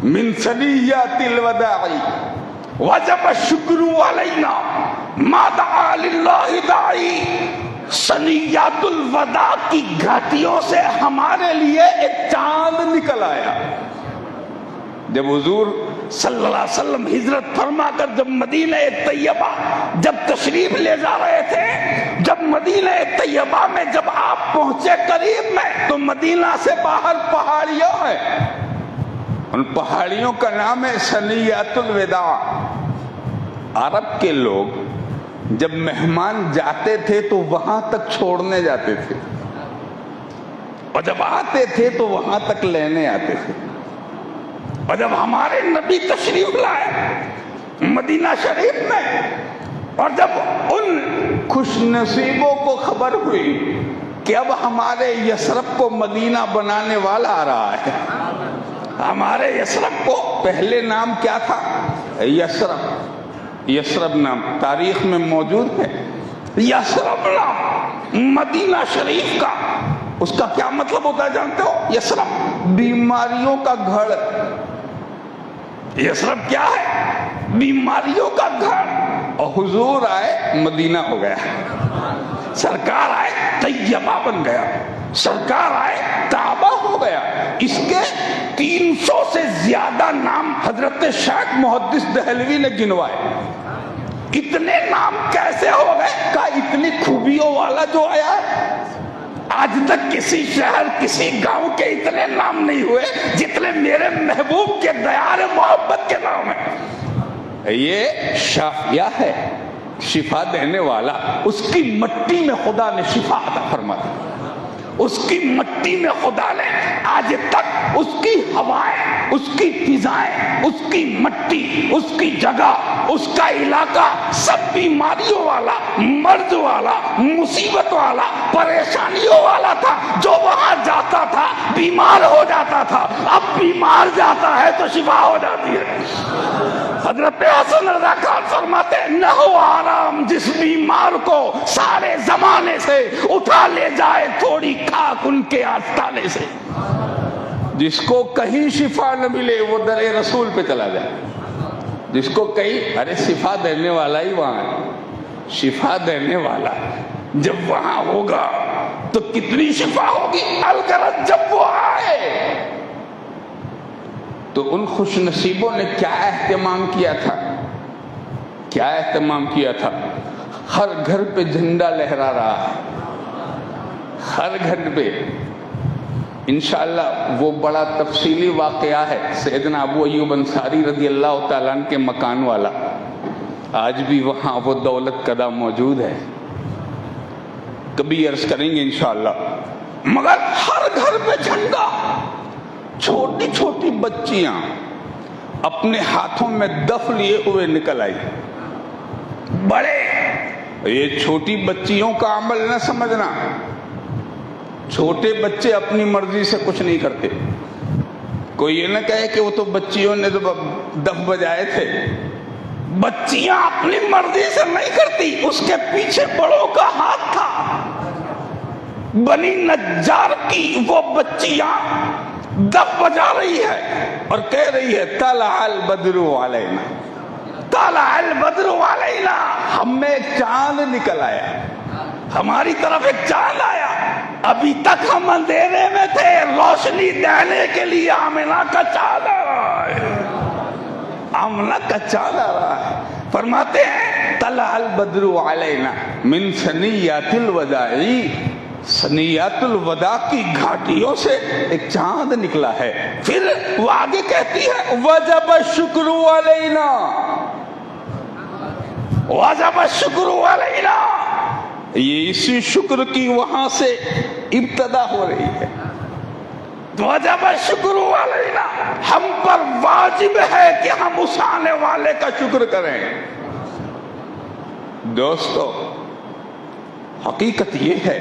من ثنیات الوداع وجب الشکر علینا ما دعا للہ داعی۔ ثنیات الوداع کی گھاٹیوں سے ہمارے لیے ایک چاند نکل آیا۔ جب حضور صلی اللہ علیہ وسلم ہجرت فرما کر جب مدینہ طیبہ جب تشریف لے جا رہے تھے، جب مدینہ طیبہ میں جب آپ پہنچے قریب میں تو مدینہ سے باہر پہاڑیاں ہیں، ان پہاڑیوں کا نام ہے ثنیات الوداع۔ عرب کے لوگ جب مہمان جاتے تھے تو وہاں تک چھوڑنے جاتے تھے، اور جب آتے تھے تو وہاں تک لینے آتے تھے۔ اور جب ہمارے نبی تشریف لائے مدینہ شریف میں، اور جب ان خوش نصیبوں کو خبر ہوئی کہ اب ہمارے یثرب کو مدینہ بنانے والا آ رہا ہے، ہمارے یثرب کو پہلے نام کیا تھا؟ یثرب نام تاریخ میں موجود ہے۔ یثرب نام مدینہ شریف کا، اس کا کیا مطلب ہوتا ہے جانتے ہو؟ یثرب بیماریوں کا گھر۔ یثرب کیا ہے؟ بیماریوں کا گھر۔ اور حضور آئے مدینہ ہو گیا، سرکار آئے طیبہ بن گیا، سرکار آئے کعبہ ہو گیا۔ اس کے 300 سے زیادہ نام حضرت شیخ محدث دہلوی نے گنوائے۔ اتنے نام کیسے ہو گئے؟ کہا اتنی خوبیوں والا جو آیا ہے، آج تک کسی شہر کسی گاؤں کے اتنے نام نہیں ہوئے جتنے میرے محبوب کے دیار محبت کے نام ہیں۔ یہ شافیہ ہے، شفا دینے والا۔ اس کی مٹی میں خدا نے شفا عطا فرما دی، اس کی مٹی میں خدا نے آج تک اس کی ہوائیں، اس کی فضائیں، اس کی مٹی، اس کی جگہ، اس کا علاقہ سب بیماریوں والا، مرض والا، مصیبت والا، پریشانیوں والا تھا۔ جو وہاں جاتا تھا بیمار ہو جاتا تھا، اب بیمار جاتا ہے تو شفا ہو جاتی ہے۔ حضرت حسن رضا خان فرماتے ہیں نہ ہو آرام جس بیمار کو سارے زمانے سے اٹھا لے جائے تھوڑی خاک ان کے آستانے سے. جس کو کہیں شفا نہ ملے وہ در رسول پہ چلا جائے. جس کو کہیں ارے شفا دینے والا ہی وہاں ہے, شفا دینے والا جب وہاں ہوگا تو کتنی شفا ہوگی. الغرض جب وہ آئے تو ان خوش نصیبوں نے کیا اہتمام کیا تھا, کیا اہتمام کیا تھا. ہر گھر پہ جھنڈا لہرا رہا ہے, ہر گھر پہ. انشاءاللہ وہ بڑا تفصیلی واقعہ ہے سیدنا ابو ایوب انصاری رضی اللہ تعالیٰ عنہ کے مکان والا. آج بھی وہاں وہ دولت قدہ موجود ہے, کبھی عرض کریں گے انشاءاللہ. مگر ہر گھر پہ جھنڈا, چھوٹی چھوٹی بچیاں اپنے ہاتھوں میں دف لیے ہوئے نکل آئی. بڑے یہ چھوٹی بچیوں کا عمل نہ سمجھنا. چھوٹے بچے اپنی مرضی سے کچھ نہیں کرتے. کوئی یہ نہ کہے کہ وہ تو بچیوں نے تو دف بجائے تھے. بچیاں اپنی مرضی سے نہیں کرتی, اس کے پیچھے بڑوں کا ہاتھ تھا. بنی نجار کی وہ بچیاں دف بجا رہی ہے اور کہہ رہی ہے طلع البدر علینا, طلع البدر علینا, ہم میں ایک چاند نکل آیا, ہماری طرف ایک چاند آیا. ابھی تک ہم اندھیرے میں تھے, روشنی دینے کے لیے آمنہ کا چاند آ رہا ہے, آمنہ کا چاند آ رہا ہے. فرماتے ہیں طلع البدر علینا من ثنیات الوداع, ثنیات الوداع کی گھاٹیوں سے ایک چاند نکلا ہے. پھر وہ آگے کہتی ہے وجب الشکر علینا, وجب الشکر علینا. یہ اسی شکر کی وہاں سے ابتدا ہو رہی ہے. وجب الشکر علینا, ہم پر واجب ہے کہ ہم اس آنے والے کا شکر کریں. دوستو حقیقت یہ ہے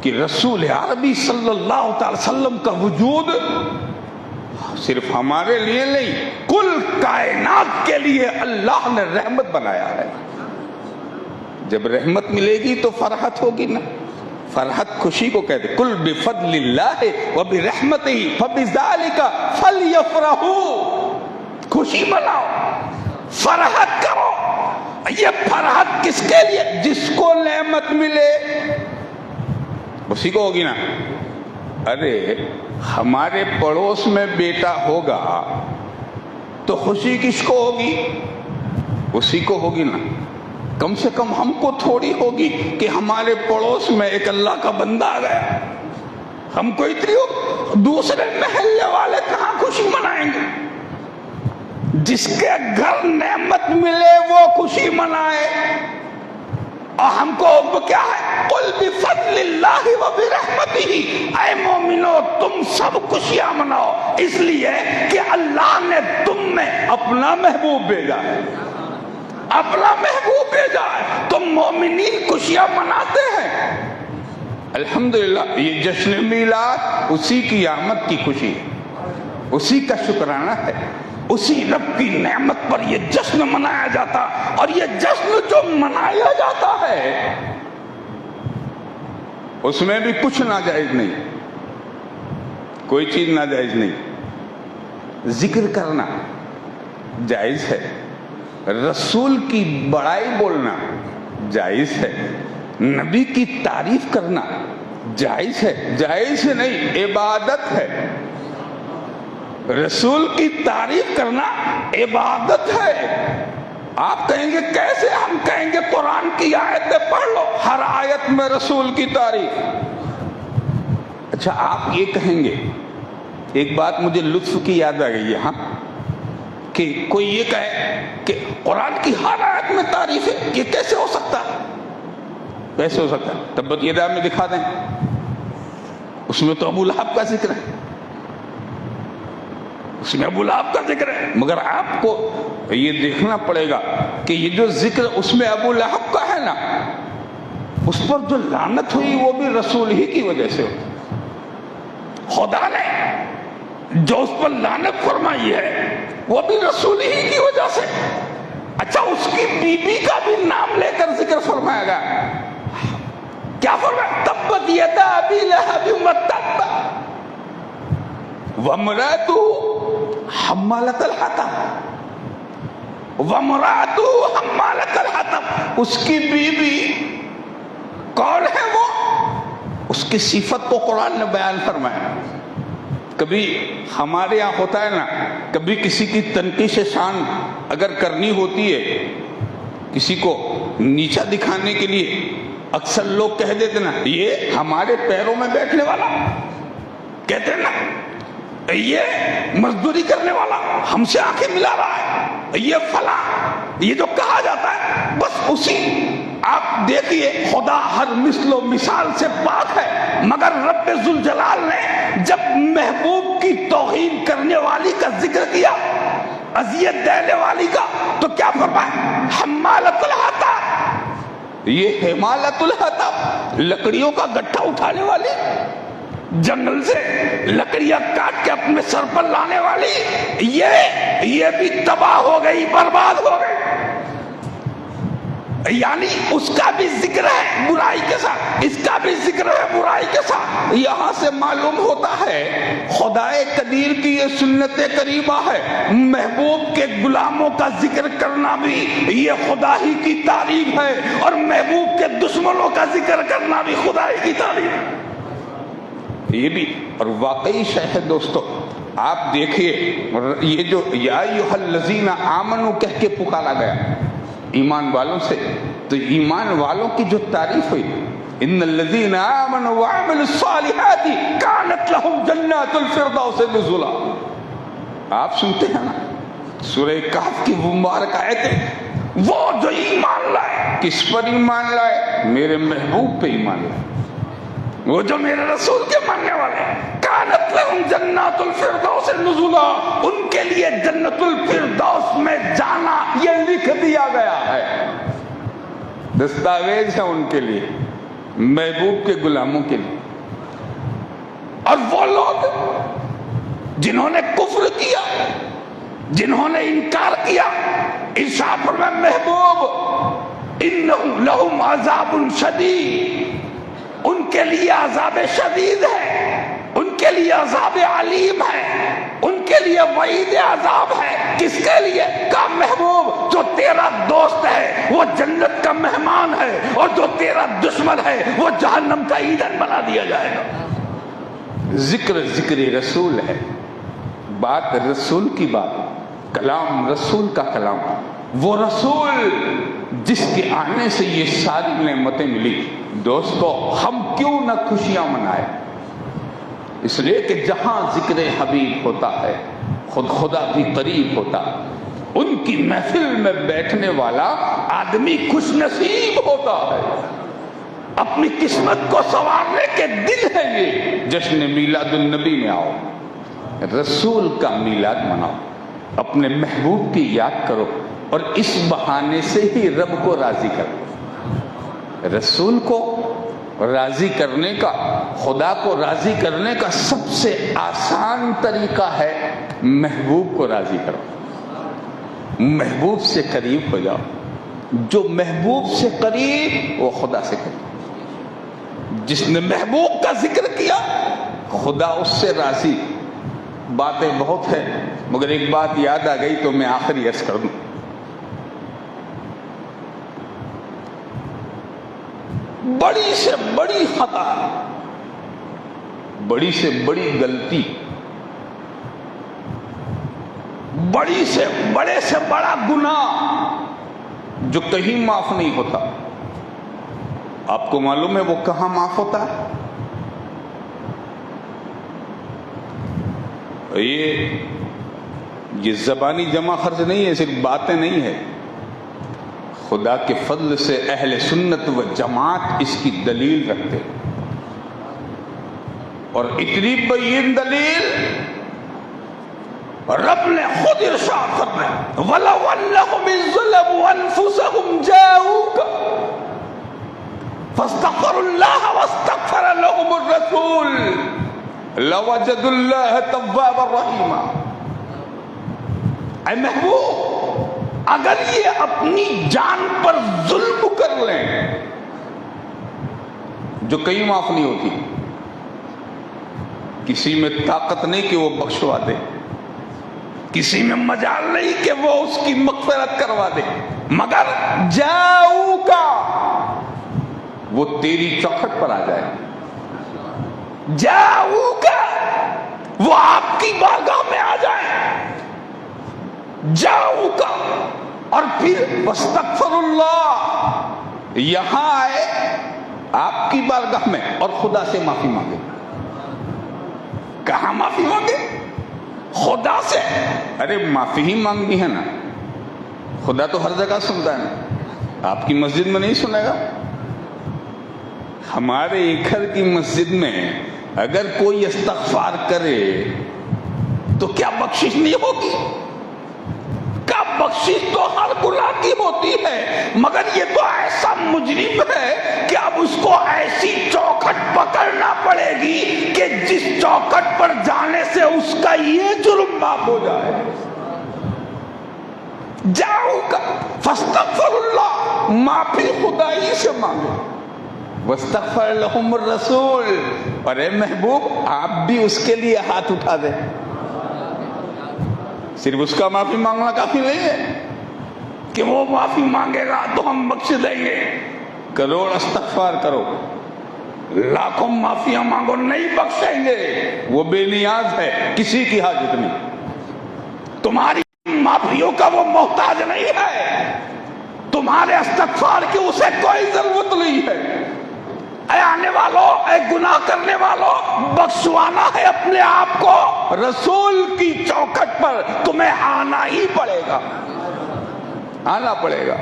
کہ رسول عربی صلی اللہ تعالی وسلم کا وجود صرف ہمارے لیے نہیں, کل کائنات کے لیے اللہ نے رحمت بنایا ہے. جب رحمت ملے گی تو فرحت ہوگی نا. فرحت خوشی کو کہتے, کل بفضل اللہ وبرحمتہ فبذالک فلیفرحوا, خوشی مناؤ, فرحت کرو. یہ فرحت کس کے لیے؟ جس کو نعمت ملے اسی کو ہوگی نا. ارے ہمارے پڑوس میں بیٹا ہوگا تو خوشی کس کو ہوگی؟ اسی کو ہوگی نا. کم سے کم ہم کو تھوڑی ہوگی کہ ہمارے پڑوس میں ایک اللہ کا بندہ آ گیا. ہم کو اتنی ہو, دوسرے محلے والے کہاں خوشی منائیں گے؟ جس کے گھر نعمت ملے وہ خوشی منائے. اور ہم کو کیا ہے, قل بفضل اللہ وبرحمتہ, اے مومنو تم سب خوشیاں مناؤ, اس لیے کہ اللہ نے تم میں اپنا محبوب بھیجا ہے, اپنا محبوب بھیجا ہے. تم مومنین خوشیاں مناتے ہیں. الحمدللہ یہ جشن میلاد اسی کی آمد کی خوشی ہے, اسی کا شکرانہ ہے. اسی رب کی نعمت پر یہ جشن منایا جاتا, اور یہ جشن جو منایا جاتا ہے اس میں بھی کچھ ناجائز نہیں, کوئی چیز ناجائز نہیں. ذکر کرنا جائز ہے, رسول کی بڑائی بولنا جائز ہے, نبی کی تعریف کرنا جائز ہے. جائز نہیں, عبادت ہے. رسول کی تعریف کرنا عبادت ہے. آپ کہیں گے کیسے؟ ہم کہیں گے قرآن کی آیتیں پڑھ لو, ہر آیت میں رسول کی تعریف. اچھا آپ یہ کہیں گے, ایک بات مجھے لطف کی یاد آ گئی ہے, ہاں, کہ کوئی یہ کہے کہ قرآن کی ہر آیت میں تعریف ہے, یہ کیسے ہو سکتا ہے؟ کیسے ہو سکتا ہے؟ تبت یدا میں دکھا دیں, اس میں تو ابو لہب کا ذکر ہے, اس میں ابو لہب کا ذکر ہے. مگر آپ کو یہ دیکھنا پڑے گا کہ یہ جو ذکر اس میں ابو لہب کا ہے نا, اس پر جو لعنت ہوئی وہ بھی رسول ہی کی وجہ سے ہوئی. خدا نے جو اس پر لعنت فرمائی ہے وہ بھی رسول ہی کی وجہ سے. اچھا اس کی بی بی کا بھی نام لے کر ذکر فرمایا گیا, کیا فرمایا؟ تبت یدا ابی لہب وتب وامرأتہ حمالۃ الحطب وامرأتہ حمالۃ الحطب، اس کی بیوی کون ہے؟ وہ اس کی صفت کو قرآن نے بیان فرمایا۔ کبھی ہمارے یہاں ہوتا ہے نا، کبھی کسی کی تنقیص شان اگر کرنی ہوتی ہے، کسی کو نیچا دکھانے کے لیے اکثر لوگ کہہ دیتے نا، یہ ہمارے پیروں میں بیٹھنے والا، کہتے ہیں نا یہ مزدوری کرنے والا، ہم سے آنکھیں ملا رہا ہے، یہ فلاں، یہ جو کہا جاتا ہے بس اسی۔ آپ دیکھیے خدا ہر مثل و مثال سے پاک ہے، مگر رب ذوالجلال نے جب محبوب کی توہین کرنے والی کا ذکر کیا، اذیت دینے والی کا، تو کیا فرمایا؟ حمالۃ الحطب، یہ حمالۃ الحطب لکڑیوں کا گٹھا اٹھانے والی، جنگل سے لکڑیاں کاٹ کے اپنے سر پر لانے والی، یہ بھی تباہ ہو گئی، برباد ہو گئی۔ یعنی اس کا بھی ذکر ہے برائی کے ساتھ، اس کا بھی ذکر ہے برائی کے ساتھ۔ یہاں سے معلوم ہوتا ہے خدا قدیر کی یہ سنت کریمہ ہے، محبوب کے غلاموں کا ذکر کرنا بھی یہ خدا ہی کی تعریف ہے، اور محبوب کے دشمنوں کا ذکر کرنا بھی خدا ہی کی تعریف ہے۔ یہ بھی اور واقعی شے ہے دوستو۔ آپ دیکھیے یہ جو یا ایھا الذین آمنوا کہہ کے پکارا گیا ایمان والوں سے، تو ایمان والوں کی جو تعریف ہوئی، ان الذین آمنوا وعملوا الصالحات کانت لهم جنات الفردوس نزلا۔ آپ سنتے ہیں نا سورہ کہف کی وہ مبارک آیتیں، وہ جو ایمان لائے، کس پر ایمان لائے؟ میرے محبوب پہ ایمان لائے، وہ جو میرے رسول کے ماننے والے ہیں۔ کانت لہم جنات الفردوس نزلا، ان کے لیے جنت الفردوس میں جانا یہ لکھ دیا گیا ہے، دستاویز ہے ان کے لیے، محبوب کے غلاموں کے لیے۔ اور وہ لوگ جنہوں نے کفر کیا، جنہوں نے انکار کیا، ارشاد فرمایا محبوب انہم لہم عذاب شدید، ان کے لیے عذاب شدید ہے، ان کے لیے عذاب علیم ہے، ان کے لیے وعید عذاب ہے۔ کس کے لیے؟ کا محبوب جو تیرا دوست ہے وہ جنت کا مہمان ہے، اور جو تیرا دشمن ہے وہ جہنم کا ایندھن بنا دیا جائے گا۔ ذکر رسول ہے، بات رسول کی بات، کلام رسول کا کلام، وہ رسول جس کے آنے سے یہ ساری نعمتیں ملی۔ دوستو ہم کیوں نہ خوشیاں منائیں؟ اس لیے کہ جہاں ذکر حبیب ہوتا ہے خود خدا بھی قریب ہوتا، ان کی محفل میں بیٹھنے والا آدمی خوش نصیب ہوتا ہے، اپنی قسمت کو سنوارنے کے دن ہے یہ۔ جشن میلاد النبی میں آؤ، رسول کا میلاد مناؤ، اپنے محبوب کی یاد کرو، اور اس بہانے سے ہی رب کو راضی کرو۔ رسول کو راضی کرنے کا، خدا کو راضی کرنے کا سب سے آسان طریقہ ہے محبوب کو راضی کرو، محبوب سے قریب ہو جاؤ۔ جو محبوب سے قریب وہ خدا سے قریب۔ جس نے محبوب کا ذکر کیا خدا اس سے راضی۔ باتیں بہت ہیں مگر ایک بات یاد آ گئی تو میں آخری عرض کر دوں۔ بڑی سے بڑی خطا، بڑی سے بڑی غلطی، بڑی سے بڑے سے بڑا گناہ جو کہیں معاف نہیں ہوتا، آپ کو معلوم ہے وہ کہاں معاف ہوتا ہے؟ یہ زبانی جمع خرچ نہیں ہے، صرف باتیں نہیں ہے، خدا کے فضل سے اہل سنت و جماعت اس کی دلیل رکھتے، اور اتنی بین دلیل رب نے خود ارشاد فرمایا وَلَوْ أَنَّهُمْ إِذْ ظَلَمُوا أَنفُسَهُمْ جَاءُوكَ فَاسْتَغْفَرُوا اللَّهَ وَاسْتَغْفَرَ لَهُمُ الرَّسُولُ لَوَجَدُوا اللَّهَ تَوَّابًا رَحِيمًا۔ اے محبوب، اگر یہ اپنی جان پر ظلم کر لیں، جو کہیں معاف نہیں ہوتی. کسی میں طاقت نہیں کہ وہ بخشوا دے، کسی میں مجال نہیں کہ وہ اس کی مغفرت کروا دے، مگر جاؤ کا وہ تیری چوکھٹ پر آ جائے. جاؤ کا وہ آپ کی بارگاہ میں آ جائے. جاؤ کا اور پھر واستغفر اللہ یہاں آئے آپ کی بارگاہ میں اور خدا سے معافی مانگے. کہاں معافی مانگے؟ خدا سے. ارے معافی ہی مانگنی ہے نا، خدا تو ہر جگہ سنتا ہے نا. آپ کی مسجد میں نہیں سنے گا؟ ہمارے گھر کی مسجد میں اگر کوئی استغفار کرے تو کیا بخشش نہیں ہوگی؟ کیا بخشش تو ہر گناہ کی ہوتی ہے، مگر یہ تو ایسا مجرم ہے کہ اب اس کو ایسی چوکھٹ پکڑنا پڑے گی کہ جس چوکھٹ پر جانے سے اس کا یہ جرم معاف ہو جائے. جاؤ کا فاستغفر اللہ معافی خدا ہی سے مانگو. واستغفر لہم الرسول، اور اے محبوب آپ بھی اس کے لیے ہاتھ اٹھا دیں. صرف اس کا معافی مانگنا کافی نہیں ہے کہ وہ معافی مانگے گا تو ہم بخش دیں گے. کروڑ استغفار کرو، لاکھوں معافیاں مانگو، نہیں بخشیں گے. وہ بے نیاز ہے، کسی کی حاجت نہیں. تمہاری معافیوں کا وہ محتاج نہیں ہے، تمہارے استغفار کی اسے کوئی ضرورت نہیں ہے. اے آنے والوں، اے گناہ کرنے والوں، بخشوانا ہے اپنے آپ کو، رسول کی چوکھٹ پر تمہیں آنا ہی پڑے گا. آنا پڑے گا.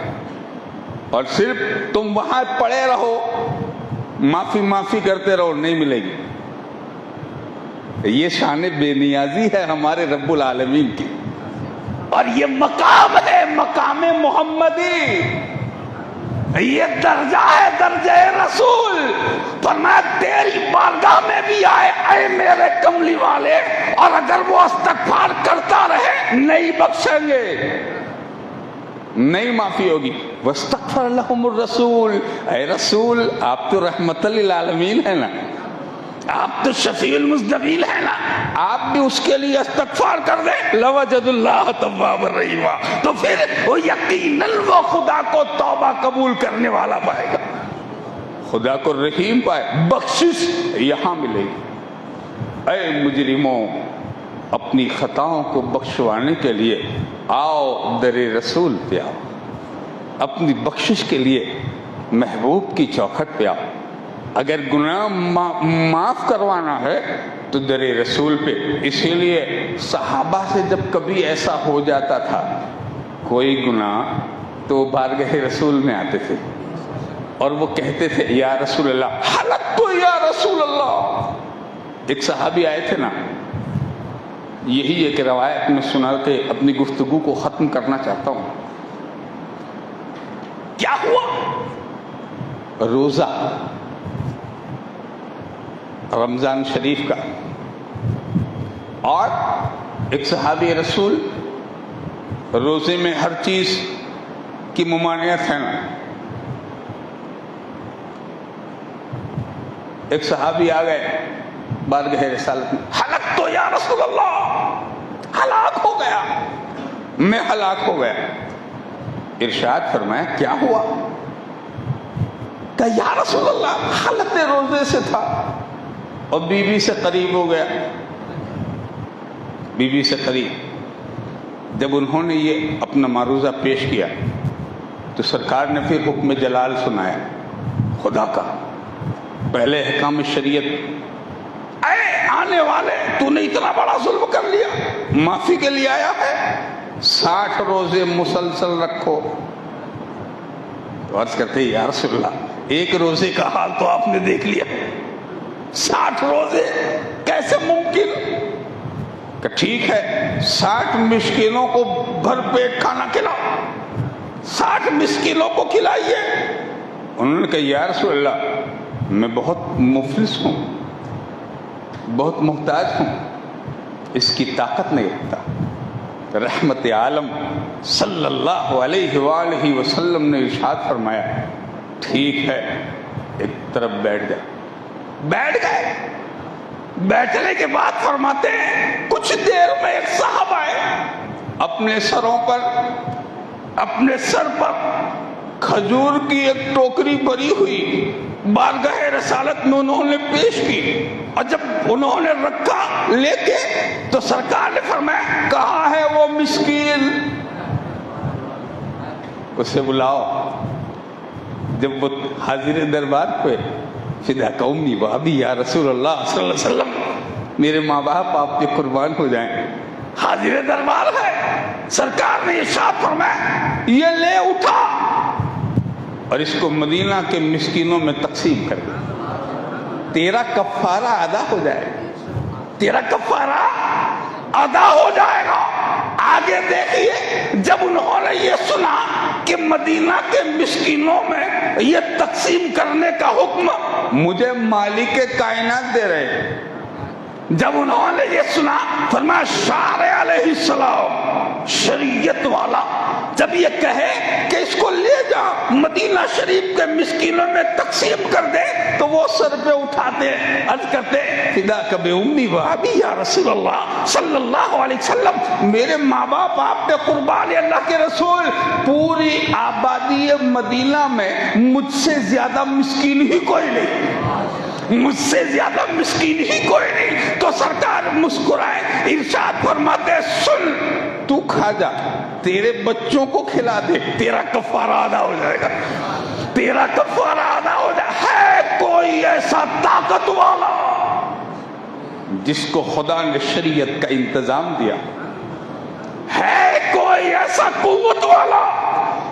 اور صرف تم وہاں پڑے رہو، معافی کرتے رہو، نہیں ملے گی. یہ شان بے نیازی ہے ہمارے رب العالمین کی. اور یہ مقام ہے مقام محمدی، یہ درجہ ہے درجہ رسول. فرمایا تیری بارگاہ میں بھی آئے اے میرے کملی والے، اور اگر وہ استغفار کرتا رہے نہیں بخشیں گے، نہیں معافی ہوگی. واستغفر لہم الرسول، اے رسول آپ تو رحمت للعالمین ہے نا، آپ تو شفیع المذنبین ہے نا، آپ بھی اس کے لیے استغفار کر دیں. لوجد اللہ توابا رحیما، تو پھر وہ یقیناً وہ خدا کو توبہ قبول کرنے والا پائے گا، خدا کو رحیم پائے. بخشش یہاں ملے گی. اے مجرموں، اپنی خطاؤں کو بخشوانے کے لیے آؤ در رسول پہ آؤ. اپنی بخشش کے لیے محبوب کی چوکھٹ پہ آؤ. اگر گناہ معاف کروانا ہے تو در رسول پہ. اسی لیے صحابہ سے جب کبھی ایسا ہو جاتا تھا کوئی گناہ تو بارگاہ رسول میں آتے تھے اور وہ کہتے تھے یا رسول اللہ حلقت تو یا رسول اللہ. ایک صحابی آئے تھے نا، یہی ایک روایت میں سنا کے اپنی گفتگو کو ختم کرنا چاہتا ہوں. کیا ہوا؟ روزہ رمضان شریف کا، اور ایک صحابی رسول روزے میں ہر چیز کی ممانعت ہے نا. ایک صحابی آ گئے بارگاہ رسالت میں، ہلاک تو یا رسول اللہ، ہلاک ہو گیا، میں ہلاک ہو گیا. ارشاد فرمایا کیا ہوا؟ کہ یا رسول اللہ حالت روزے سے تھا اور بیوی سے قریب ہو گیا. بیوی سے قریب. جب انہوں نے یہ اپنا معروضہ پیش کیا تو سرکار نے پھر حکم جلال سنایا خدا کا. پہلے احکام شریعت، اے آنے والے تو نے اتنا بڑا ظلم کر لیا، معافی کے لیے آیا ہے. 60 روزے مسلسل رکھو. تو عرض کرتے ہیں یا رسول اللہ ایک روزے کا حال تو آپ نے دیکھ لیا، 60 روزے کیسے ممکن؟ کہ ٹھیک ہے 60 مسکینوں کو بھر پیٹ کھانا کھلاؤ، 60 مسکینوں کو کھلائیے. انہوں نے کہا یا رسول اللہ میں بہت مفلس ہوں، بہت محتاج ہوں، اس کی طاقت نہیں رکھتا. رحمت عالم صلی اللہ علیہ وآلہ وسلم نے ارشاد فرمایا ٹھیک ہے ایک طرف بیٹھ جا. بیٹھ گئے. بیٹھنے کے بعد فرماتے ہیں کچھ دیر میں ایک صاحب آئے. اپنے سر پر کھجور کی ایک ٹوکری بھری ہوئی بارگاہ رسالت میں انہوں نے پیش کی، اور جب انہوں نے رکھا لے کے تو سرکار نے فرمایا کہاں ہے وہ مسکین؟ اسے بلاؤ. جب وہ حاضر دربار پہ فدا قومی وابی یا رسول اللہ صلی اللہ علیہ وسلم، میرے ماں باپ آپ کے قربان ہو جائیں. حاضر دربار ہے. سرکار نے ارشاد فرمایا یہ لے اٹھا اور اس کو مدینہ کے مسکینوں میں تقسیم کر دے. تیرا کفارہ ادا ہو جائے. تیرا کفارہ ادا ہو جائے گا. آگے دیکھیے جب انہوں نے یہ سنا کہ مدینہ کے مسکینوں میں یہ تقسیم کرنے کا حکم مجھے مالک کائنات دے رہے. جب انہوں نے یہ سنا فرمایا شارع علیہ السلام شریعت والا جب یہ کہے کہ اس کو لے جا مدینہ شریف کے مسکینوں میں تقسیم کر دے تو وہ سر پہ اٹھاتے عرض کرتے فدا کب امی وابی یا رسول اللہ صلی اللہ علیہ وسلم میرے ماں باپ آپ پہ قربان ہے اللہ کے رسول. پوری آبادی مدینہ میں مجھ سے زیادہ مسکین ہی کوئی نہیں. مجھ سے زیادہ مسکین ہی کوئی نہیں. تو سرکار مسکرائے ارشاد فرماتے سن تو کھا جا تیرے بچوں کو کھلا دے تیرا کفارہ ادا ہو جائے گا. تیرا کفارہ ادا ہو جائے. ہے کوئی ایسا طاقت والا جس کو خدا نے شریعت کا انتظام دیا؟ ہے کوئی ایسا قوت والا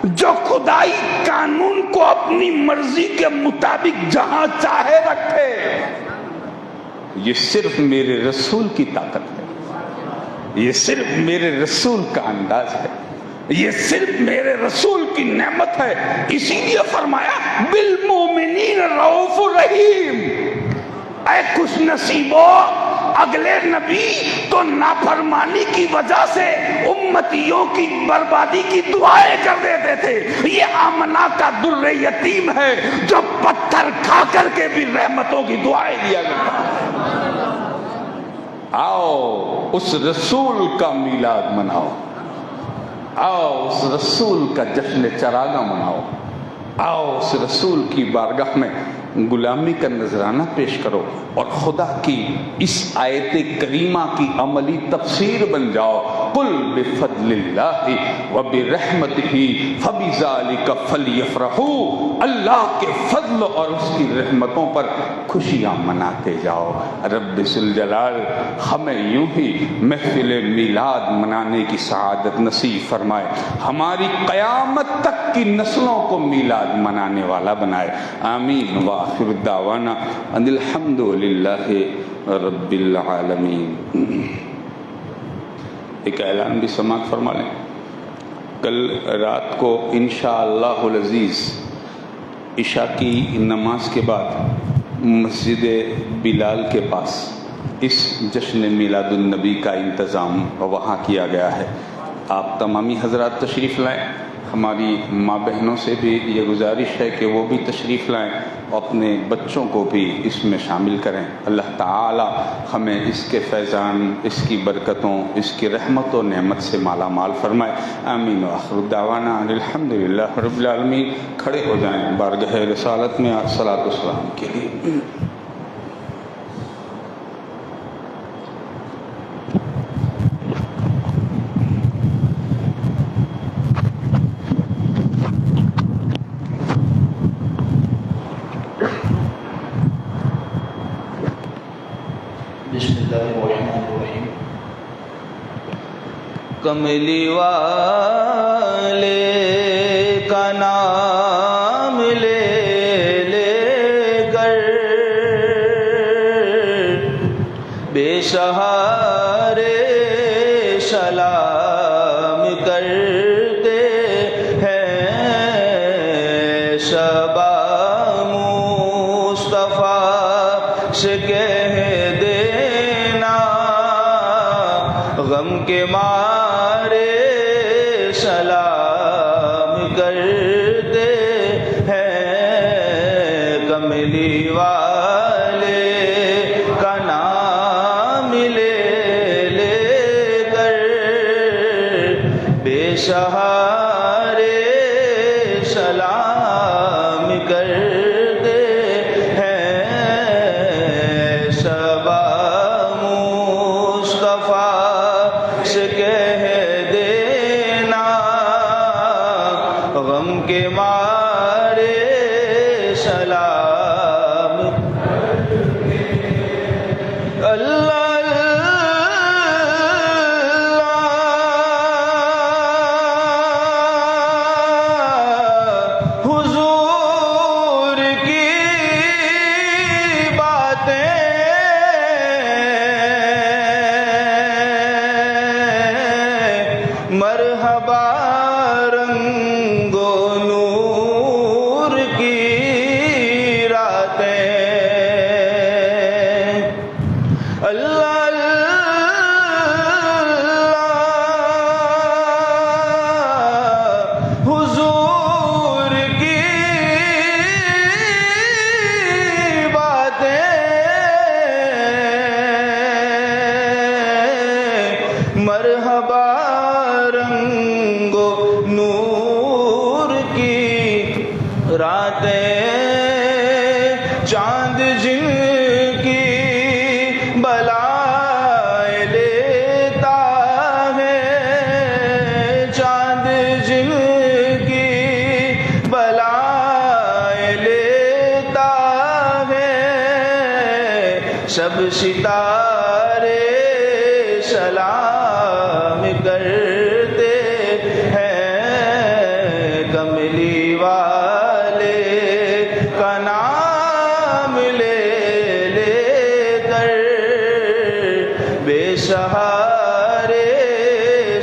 جو خدائی قانون کو اپنی مرضی کے مطابق جہاں چاہے رکھے؟ یہ صرف میرے رسول کی طاقت ہے. یہ صرف میرے رسول کا انداز ہے. یہ صرف میرے رسول کی نعمت ہے. اسی لیے فرمایا بالمومنین رؤوف رحیم. اے خوش نصیبو اگلے نبی تو نافرمانی کی وجہ سے امتیوں کی بربادی کی دعائیں کر دیتے تھے. یہ آمنہ کا در یتیم ہے جو پتھر کھا کر کے بھی رحمتوں کی دعائیں دیا کرتا. آؤ اس رسول کا میلاد مناؤ. آؤ اس رسول کا جشن چراغاں مناؤ. آؤ اس رسول کی بارگاہ میں غلامی کا نذرانہ پیش کرو اور خدا کی اس آیت کریمہ کی عملی تفسیر بن جاؤ. قل بفضل اللہ وبرحمتہ فبذلک فلیفرحوا. اللہ کے فضل اور اس کی رحمتوں پر خوشیاں مناتے جاؤ. رب ذوالجلال ہمیں یوں ہی محفل میلاد منانے کی سعادت نصیب فرمائے. ہماری قیامت تک کی نسلوں کو میلاد منانے والا بنائے. آمین. وآخر دعوانا ان الحمد للہ رب العالمین. ایک اعلان بھی سماعت فرما لیں. کل رات کو انشاءاللہ العزیز عشاء کی نماز کے بعد مسجد بلال کے پاس اس جشن میلاد النبی کا انتظام وہاں کیا گیا ہے. آپ تمامی حضرات تشریف لائیں. ہماری ماں بہنوں سے بھی یہ گزارش ہے کہ وہ بھی تشریف لائیں اور اپنے بچوں کو بھی اس میں شامل کریں. اللہ تعالی ہمیں اس کے فیضان، اس کی برکتوں، اس کی رحمت و نعمت سے مالا مال فرمائے. آمین. وآخر دعوانا الحمدللہ رب العالمین. کھڑے ہو جائیں بارگاہ رسالت میں صلاۃ و سلام کے لیے. بسم اللہ الرحمن الرحیم. کملی والے کا نام لے لے کر بے سہارے سلام کرتے ہیں. شبا مصطفیٰ سے کہہ دینا غم کے مارے سلام کرتے ہیں. کملی کملی والے کا نام لے لے کر بے سہارے سلام کرتے ہیں شبا مصطفیٰ سے کہہ دینا غم کے مارے سلام اللہ مرحبا رنگ و نور کی راتیں اللہ اللہ حضور کی باتیں مرحبا رنگ و نور کی راتیں چاند جن کی بلائیں لیتا ہے چاند جن کی بلائیں لیتا ہے سب ستارے سلام کرتے ہیں کملی والے کا نام لے لے کر بے سہارے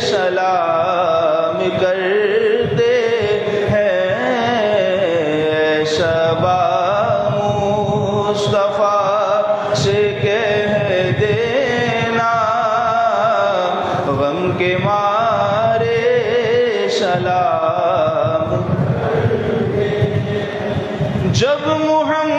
سلام کرتے ہیں شبا مصطفیٰ سے کہہ دینا غم کے مارے سلام جب محمد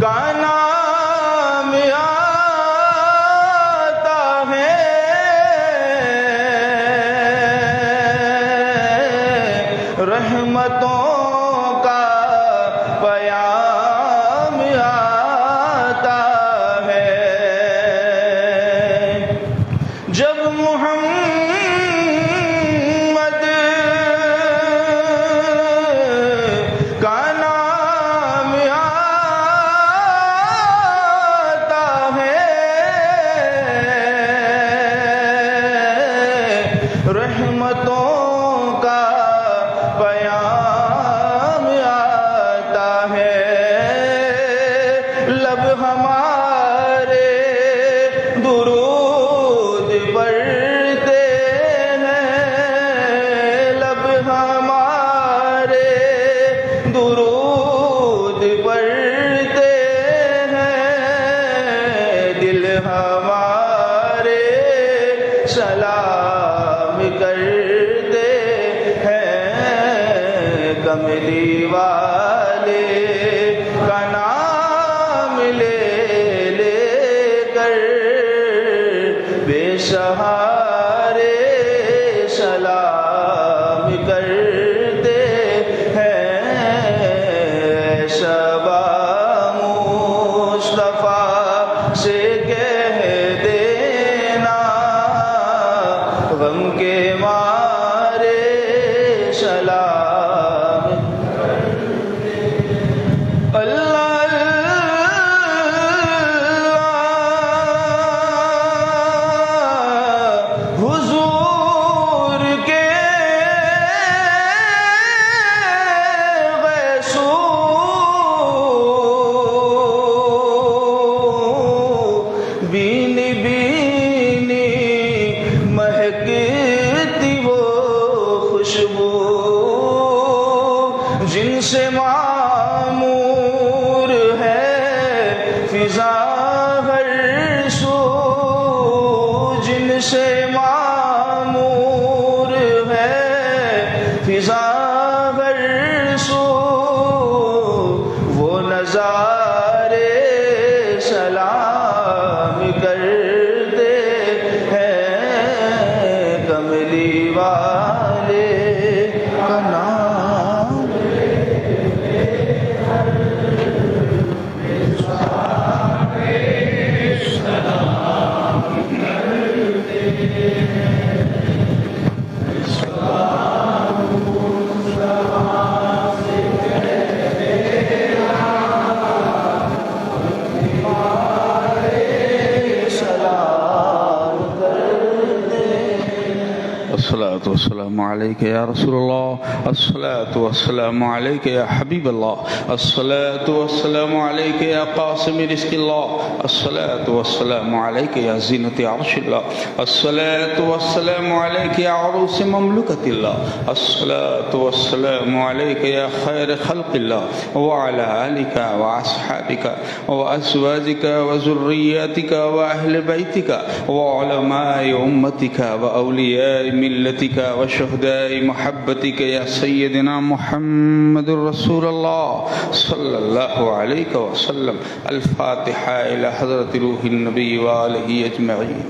کا نام آتا ہے رحمتوں کا پیام آتا ہے جب محمد کا نام آتا ہے رحمتوں کا پیام آتا ہے لب ہمارے درود پڑھتے ہیں لب ہمارے درود پڑھتے ہیں دل ہمارے سلام کرتے ہیں کملی والے کا نام لے لے کر بے سہارے سلام کرتے ہیں شبا مصطفیٰ سے کہہ دینا غم کے مارے سلام اللہ اللہ حضور کے غیثو بینی بینی مہکتی وہ خوشبو جن سے معمور ہے فضا ہر سو جن سے معمور ہے فضا ہر سو وہ نظارے سلام کرتے ہیں کملی والے کا نام الصلاة والسلام عليك يا رسول الله، الصلاة والسلام عليك يا حبيب الله، الصلاة والسلام عليك يا قاسم رزق الله، الصلاة والسلام عليك يا زينة عرش الله، الصلاة والسلام عليك يا عروس مملكة الله، الصلاة والسلام عليك يا خير خلق الله، وعلى آلك وأصحابك وأزواجك وذرياتك وأهل بيتك وعلماء أمتك وأولياء ملتك وشهداء محبتك يا سيدنا محمد رسول الله صلى الله عليه وسلم. الفاتحة إلى حضرة روح النبي وآله أجمعين.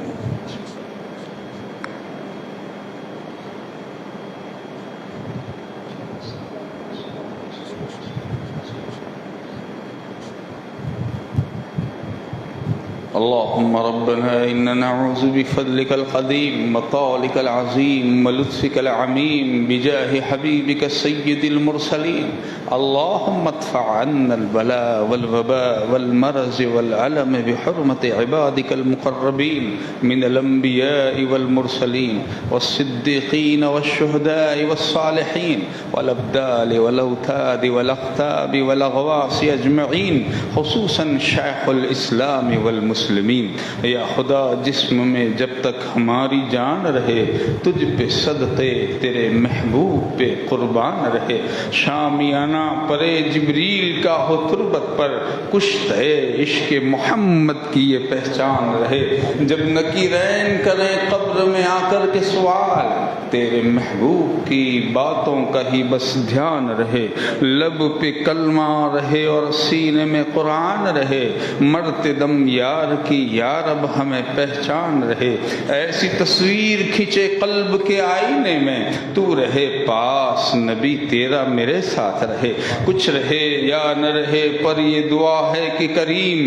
اللهم ربنا إننا نعوذ بفضلك القديم وطولك العظيم ولطفك العميم بجاه حبيبك سيد المرسلين. اللهم ادفع عنا البلاء والوباء والمرض والألم بحرمة عبادك المقربين من الأنبياء والمرسلين والصديقين والشهداء والصالحين والأبدال والأوتاد والأقطاب والأغواص أجمعين، خصوصا شيخ الإسلام والمسلمين. یا خدا جسم میں جب تک ہماری جان رہے تجھ پہ صدقے تیرے محبوب پہ قربان رہے. شامیانہ پرے جبریل کا ہو تربت پر کشتے عشق محمد کی یہ پہچان رہے. جب نکیرین کریں قبر میں آ کر کے سوال تیرے محبوب کی باتوں کا ہی بس دھیان رہے. لب پہ کلمہ رہے اور سینے میں قرآن رہے. مرتے دم یار کی یا رب ہمیں پہچان رہے. ایسی تصویر کھینچے قلب کے آئینے میں تو رہے پاس نبی تیرا میرے ساتھ رہے. کچھ رہے یا نہ رہے پر یہ دعا ہے کہ کریم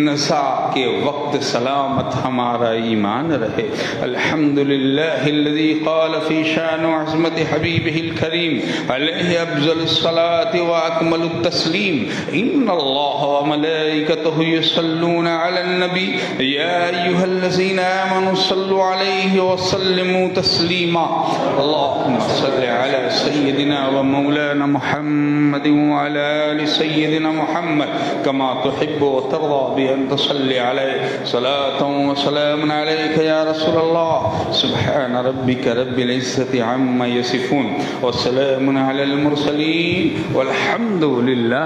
نسا کے وقت سلامت ہمارا ایمان رہے. الحمدللہ الذی قال فی شان عظمت حبیبہ الکریم علیہ افضل الصلاة واکمل التسلیم ان اللہ وملائکتہ یصلون علی النبی یا ایہا الذین آمنوا صلوا علیہ وسلموا تسلیما. اللہم صل علی سیدنا ومولانا محمد وعلى آل سيدنا محمد كما تحب وترضى بأن تصلي عليه صلاة وسلام عليك يا رسول الله. سبحان ربك رب العزة عما يصفون وسلام على المرسلين والحمد لله.